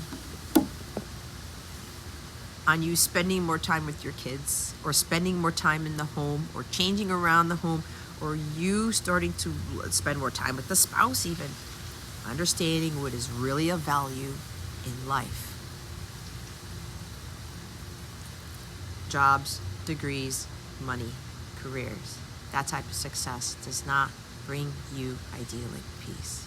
on you spending more time with your kids, or spending more time in the home, or changing around the home, or you starting to spend more time with the spouse even. Understanding what is really of value in life. Jobs, degrees, money, careers. That type of success does not bring you idyllic peace.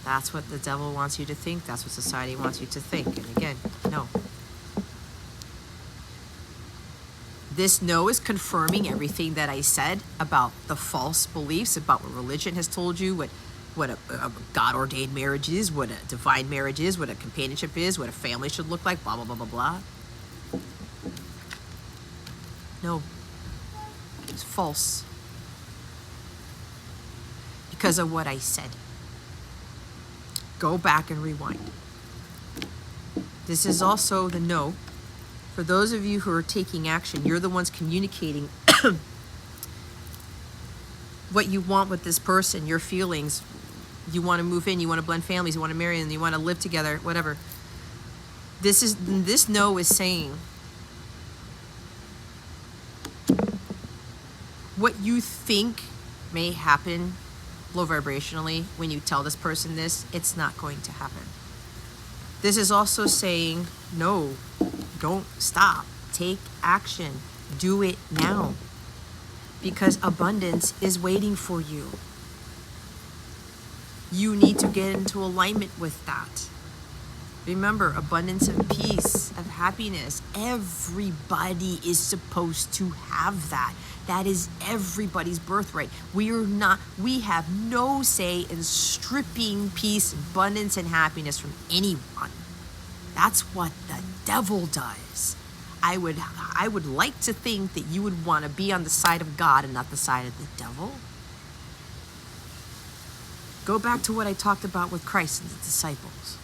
That's what the devil wants you to think. That's what society wants you to think. And again, no. This no is confirming everything that I said about the false beliefs, about what religion has told you, what a God-ordained marriage is, what a divine marriage is, what a companionship is, what a family should look like, blah, blah, blah, blah, blah. No, it's false. Because of what I said. Go back and rewind. This is also the no. For those of you who are taking action, you're the ones communicating what you want with this person, your feelings. You want to move in, you want to blend families, you want to marry, and you want to live together, whatever. This no is saying what you think may happen low vibrationally when you tell this person this, it's not going to happen. This is also saying, no, don't stop. Take action. Do it now. Because abundance is waiting for you. You need to get into alignment with that. Remember, abundance of peace, of happiness. Everybody is supposed to have that. That is everybody's birthright. We have no say in stripping peace, abundance, and happiness from anyone. That's what the devil does. I would like to think that you would want to be on the side of God and not the side of the devil. Go back to what I talked about with Christ and the disciples.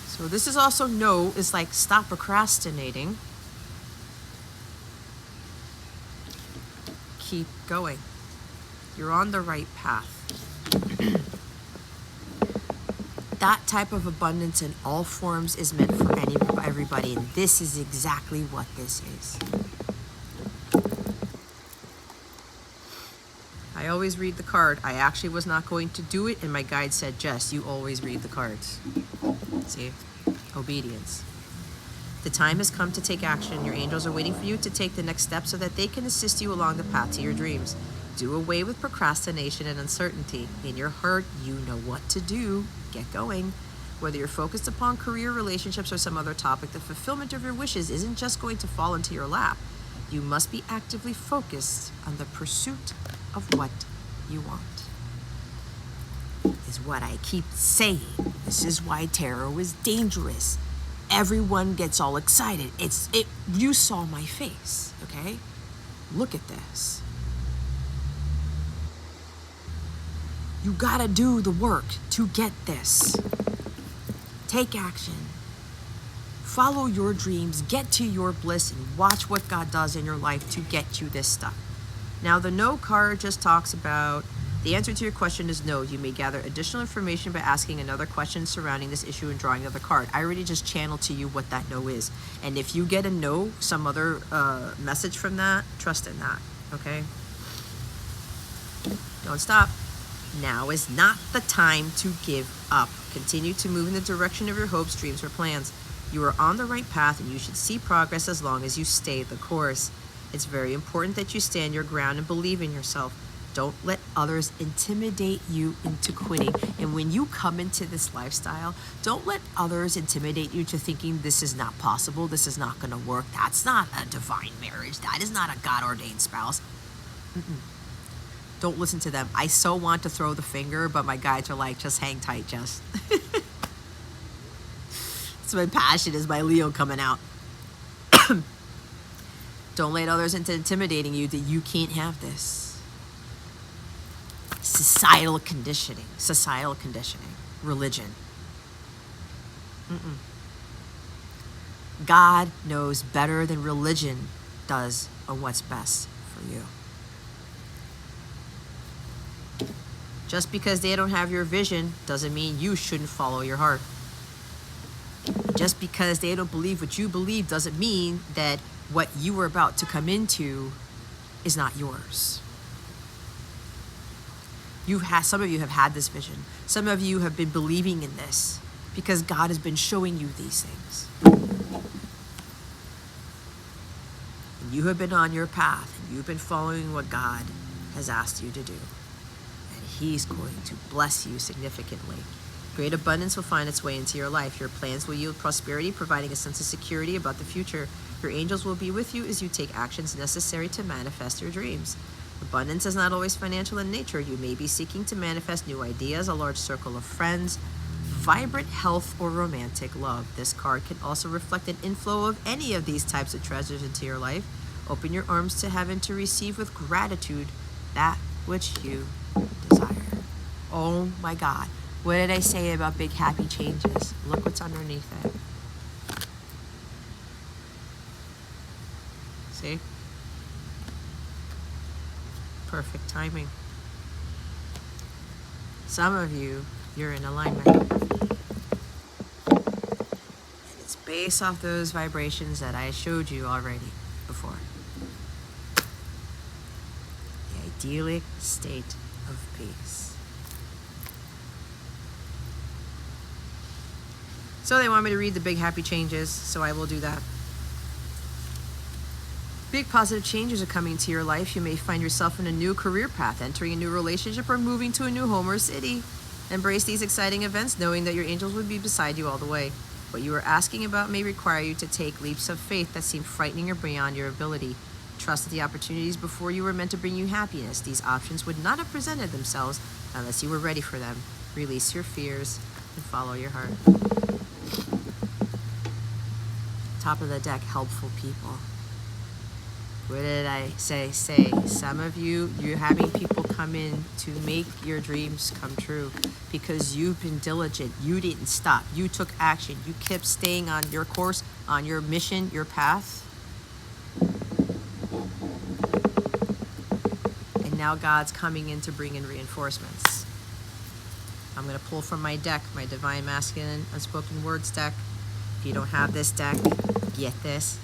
So this is also no, is like stop procrastinating. Keep going. You're on the right path. That type of abundance in all forms is meant for everybody, and this is exactly what this is. I always read the card. I actually was not going to do it, and my guide said, Jess, you always read the cards. See? Obedience. The time has come to take action. Your angels are waiting for you to take the next step so that they can assist you along the path to your dreams. Do away with procrastination and uncertainty. In your heart, you know what to do. Get going. Whether you're focused upon career, relationships, or some other topic, the fulfillment of your wishes isn't just going to fall into your lap. You must be actively focused on the pursuit of what you want. Is what I keep saying. This is why tarot is dangerous. Everyone gets all excited. You saw my face, okay? Look at this. You gotta do the work to get this. Take action. Follow your dreams, get to your bliss, and watch what God does in your life to get you this stuff. Now, the no card just talks about the answer to your question is no. You may gather additional information by asking another question surrounding this issue and drawing another card. I already just channeled to you what that no is. And if you get a no, some other message from that, trust in that, okay? Don't stop. Now is not the time to give up. Continue to move in the direction of your hopes, dreams, or plans. You are on the right path, and you should see progress as long as you stay the course. It's very important that you stand your ground and believe in yourself. Don't let others intimidate you into quitting. And when you come into this lifestyle, don't let others intimidate you to thinking this is not possible, this is not going to work, that's not a divine marriage, that is not a God-ordained spouse. Don't listen to them. I so want to throw the finger, but my guides are like, just hang tight, Jess. So my passion is my Leo coming out. Don't let others into intimidating you that you can't have this. Societal conditioning, religion. God knows better than religion does on what's best for you. Just because they don't have your vision doesn't mean you shouldn't follow your heart. Just because they don't believe what you believe doesn't mean that what you were about to come into is not yours. Some of you have had this vision. Some of you have been believing in this because God has been showing you these things. And you have been on your path and you've been following what God has asked you to do. And He's going to bless you significantly. Great abundance will find its way into your life. Your plans will yield prosperity, providing a sense of security about the future. Your angels will be with you as you take actions necessary to manifest your dreams. Abundance is not always financial in nature. You may be seeking to manifest new ideas, a large circle of friends, vibrant health, or romantic love. This card can also reflect an inflow of any of these types of treasures into your life. Open your arms to heaven to receive with gratitude that which you desire. Oh my God. What did I say about big happy changes? Look what's underneath it. See? Perfect timing. Some of you, you're in alignment. And it's based off those vibrations that I showed you already before. The idyllic state of peace. So they want me to read the big happy changes, so I will do that. Big positive changes are coming to your life. You may find yourself in a new career path, entering a new relationship, or moving to a new home or city. Embrace these exciting events, knowing that your angels will be beside you all the way. What you are asking about may require you to take leaps of faith that seem frightening or beyond your ability. Trust that the opportunities before you were meant to bring you happiness. These options would not have presented themselves unless you were ready for them. Release your fears and follow your heart. Top of the deck, helpful people. What did I say? Some of you, you're having people come in to make your dreams come true because you've been diligent. You didn't stop. You took action. You kept staying on your course, on your mission, your path. And now God's coming in to bring in reinforcements. I'm going to pull from my deck, my Divine Masculine Unspoken Words deck. If you don't have this deck, get this.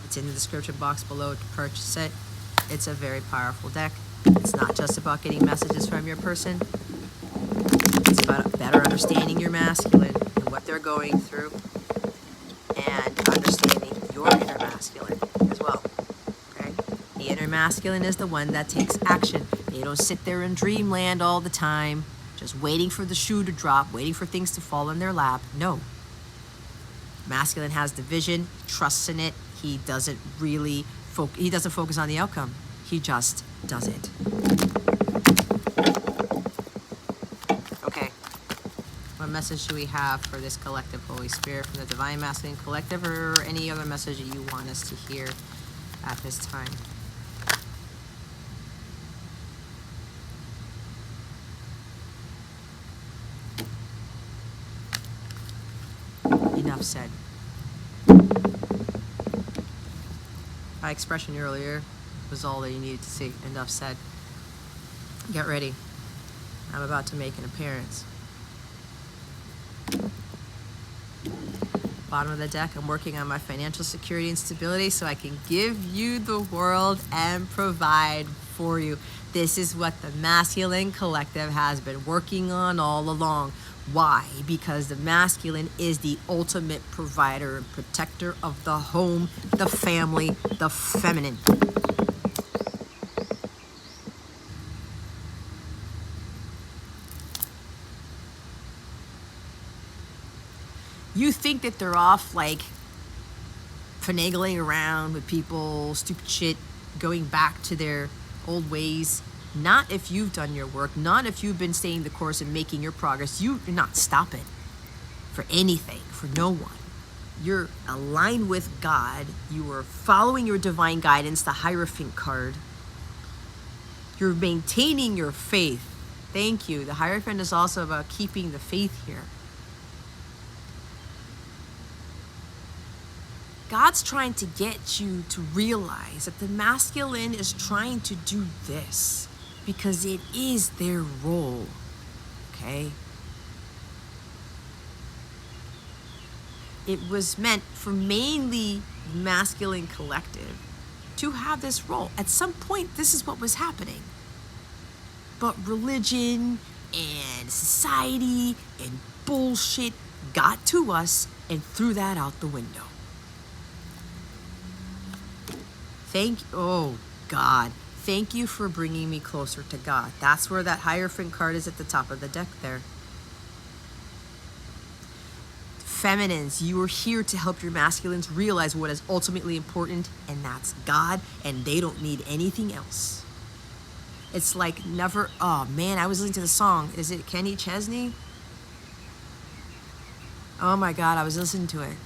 It's in the description box below to purchase it. It's a very powerful deck. It's not just about getting messages from your person. It's about better understanding your masculine and what they're going through and understanding your inner masculine as well. Okay? The inner masculine is the one that takes action. They don't sit there in dreamland all the time, just waiting for the shoe to drop, waiting for things to fall in their lap. No. Masculine has the vision, trusts in it. He doesn't really focus on the outcome. He just does it. Okay. What message do we have for this collective, Holy Spirit, from the Divine Masculine Collective, or any other message that you want us to hear at this time? Enough said. My expression earlier was all that you needed to see. Enough said. Get ready. I'm about to make an appearance. Bottom of the deck, I'm working on my financial security and stability so I can give you the world and provide for you. This is what the Masculine Collective has been working on all along. Why? Because the masculine is the ultimate provider and protector of the home, the family, the feminine. You think that they're off like finagling around with people, stupid shit, going back to their old ways. Not if you've done your work, not if you've been staying the course and making your progress. You're not stopping for anything, for no one. You're aligned with God. You are following your divine guidance, the Hierophant card. You're maintaining your faith. Thank you. The Hierophant is also about keeping the faith here. God's trying to get you to realize that the masculine is trying to do this because it is their role, okay? It was meant for mainly masculine collective to have this role. At some point, this is what was happening. But religion and society and bullshit got to us and threw that out the window. Oh God, thank you for bringing me closer to God. That's where that Hierophant card is at the top of the deck there. Feminines, you are here to help your masculines realize what is ultimately important, and that's God, and they don't need anything else. It's like never, oh man, I was listening to the song. Is it Kenny Chesney? Oh my God, I was listening to it.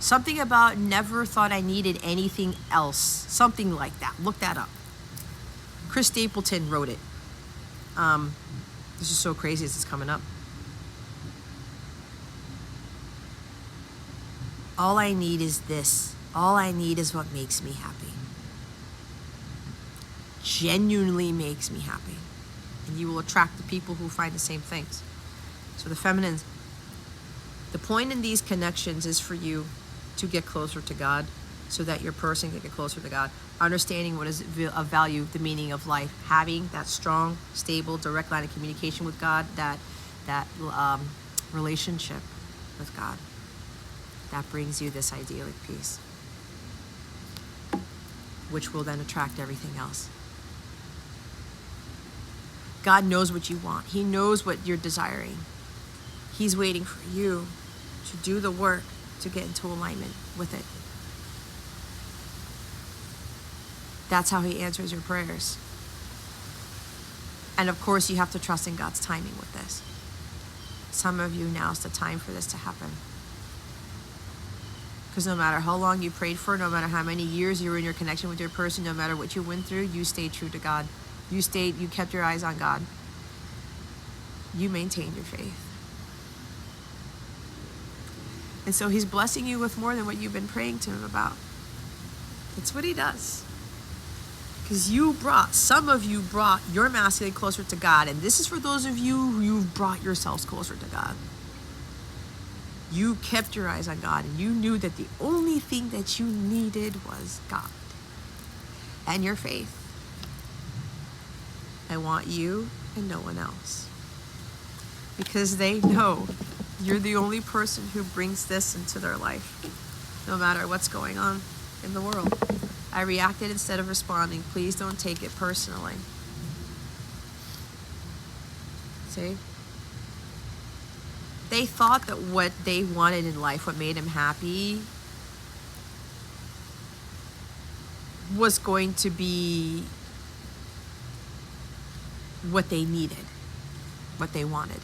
Something about never thought I needed anything else. Something like that. Look that up. Chris Stapleton wrote it. This is so crazy as it's coming up. All I need is this. All I need is what makes me happy. Genuinely makes me happy. And you will attract the people who find the same things. So the feminines, the point in these connections is for you to get closer to God so that your person can get closer to God. Understanding what is of value, the meaning of life. Having that strong, stable, direct line of communication with God, that relationship with God. That brings you this idyllic peace, which will then attract everything else. God knows what you want. He knows what you're desiring. He's waiting for you to do the work to get into alignment with it. That's how he answers your prayers. And of course, you have to trust in God's timing with this. Some of you, now's the time for this to happen. Because no matter how long you prayed for, no matter how many years you were in your connection with your person, no matter what you went through, you stayed true to God. You kept your eyes on God. You maintained your faith. And so he's blessing you with more than what you've been praying to him about. That's what he does. Because some of you brought your masculine closer to God. And this is for those of you who've brought yourselves closer to God. You kept your eyes on God, and you knew that the only thing that you needed was God and your faith. I want you and no one else. Because they know you're the only person who brings this into their life, no matter what's going on in the world. I reacted instead of responding. Please don't take it personally. See? They thought that what they wanted in life, what made them happy, was going to be what they needed, what they wanted.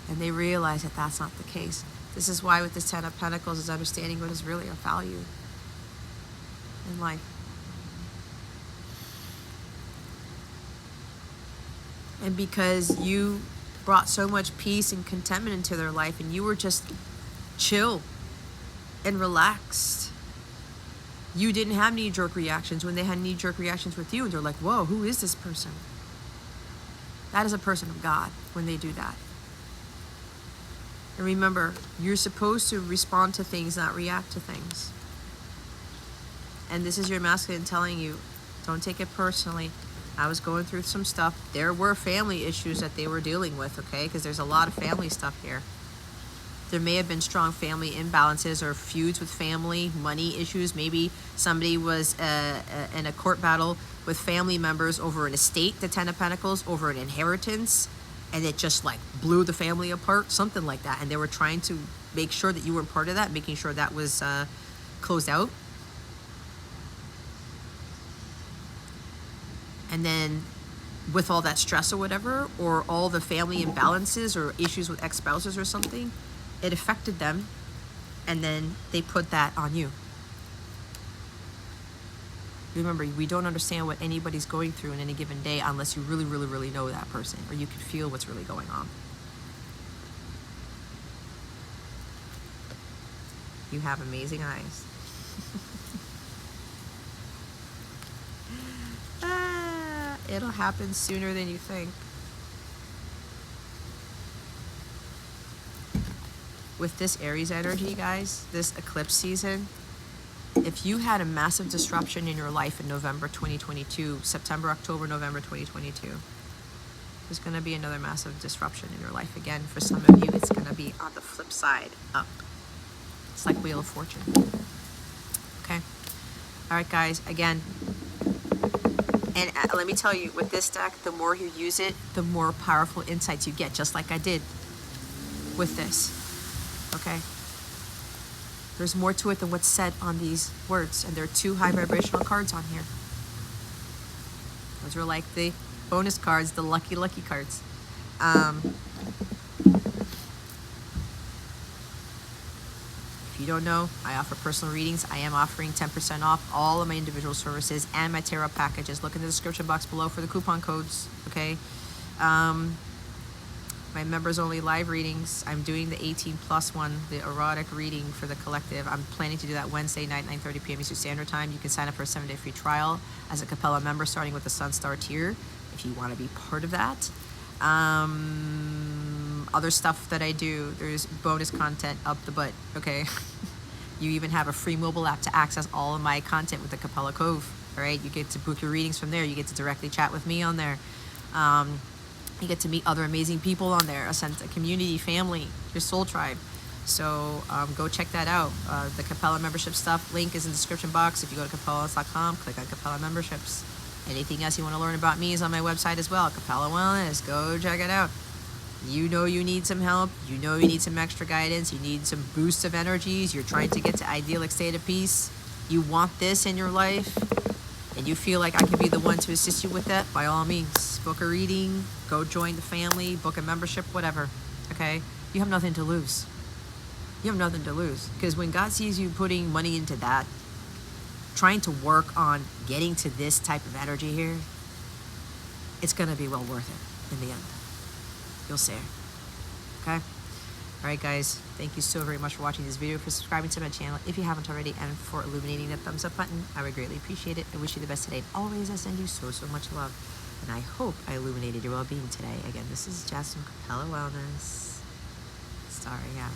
And they realized that that's not the case. This is why with this Ten of Pentacles is understanding what is really of value in life. And because you brought so much peace and contentment into their life, and you were just chill and relaxed. You didn't have knee-jerk reactions when they had knee-jerk reactions with you, and they're like, whoa, who is this person? That is a person of God when they do that. And remember, you're supposed to respond to things, not react to things. And this is your masculine telling you, don't take it personally. I was going through some stuff. There were family issues that they were dealing with, okay? Because there's a lot of family stuff here. There may have been strong family imbalances or feuds with family, money issues. Maybe somebody was in a court battle with family members over an estate, the Ten of Pentacles, over an inheritance, and it just like blew the family apart, something like that. And they were trying to make sure that you were part of that, making sure that was closed out. And then with all that stress or whatever, or all the family imbalances or issues with ex-spouses or something, it affected them, and then they put that on you. Remember, we don't understand what anybody's going through in any given day unless you really, really, really know that person, or you can feel what's really going on. You have amazing eyes. It'll happen sooner than you think. With this Aries energy, guys, this eclipse season, if you had a massive disruption in your life in November 2022, September, October, November 2022, there's going to be another massive disruption in your life again. For some of you, it's going to be on the flip side, up. It's like Wheel of Fortune. Okay. All right, guys, again, and let me tell you, with this deck, the more you use it, the more powerful insights you get, just like I did with this. Okay? There's more to it than what's said on these words, and there are 2 high vibrational cards on here. Those are like the bonus cards, the lucky cards. If you don't know, I offer personal readings. I am offering 10% off all of my individual services and my tarot packages. Look in the description box below for the coupon codes, okay? My members only live readings. I'm doing the 18+ one, the erotic reading for the collective. I'm planning to do that Wednesday night, 9:30 p.m. Eastern Standard Time. You can sign up for a 7-day free trial as a Capella member, starting with the Sun Star tier, if you want to be part of that. Other stuff that I do, there's bonus content up the butt, okay? You even have a free mobile app to access all of my content with the Capella Cove, all right? You get to book your readings from there. You get to directly chat with me on there. You get to meet other amazing people on there, a sense of community, family, your soul tribe. So go check that out. The Capella membership stuff, link is in the description box. If you go to capellawellness.com, click on Capella memberships. Anything else you want to learn about me is on my website as well, Capella Wellness. Go check it out. You know you need some help. You know you need some extra guidance. You need some boosts of energies. You're trying to get to idyllic state of peace. You want this in your life, and you feel like I can be the one to assist you with that, by all means, book a reading, go join the family, book a membership, whatever, okay? You have nothing to lose. You have nothing to lose, because when God sees you putting money into that, trying to work on getting to this type of energy here, it's going to be well worth it in the end. You'll see. Okay? All right, guys. Thank you so very much for watching this video, for subscribing to my channel if you haven't already, and for illuminating that thumbs up button. I would greatly appreciate it. I wish you the best today. Always, I send you so much love, and I hope I illuminated your well-being today. Again, this is Jess from Capella Wellness. Starring out.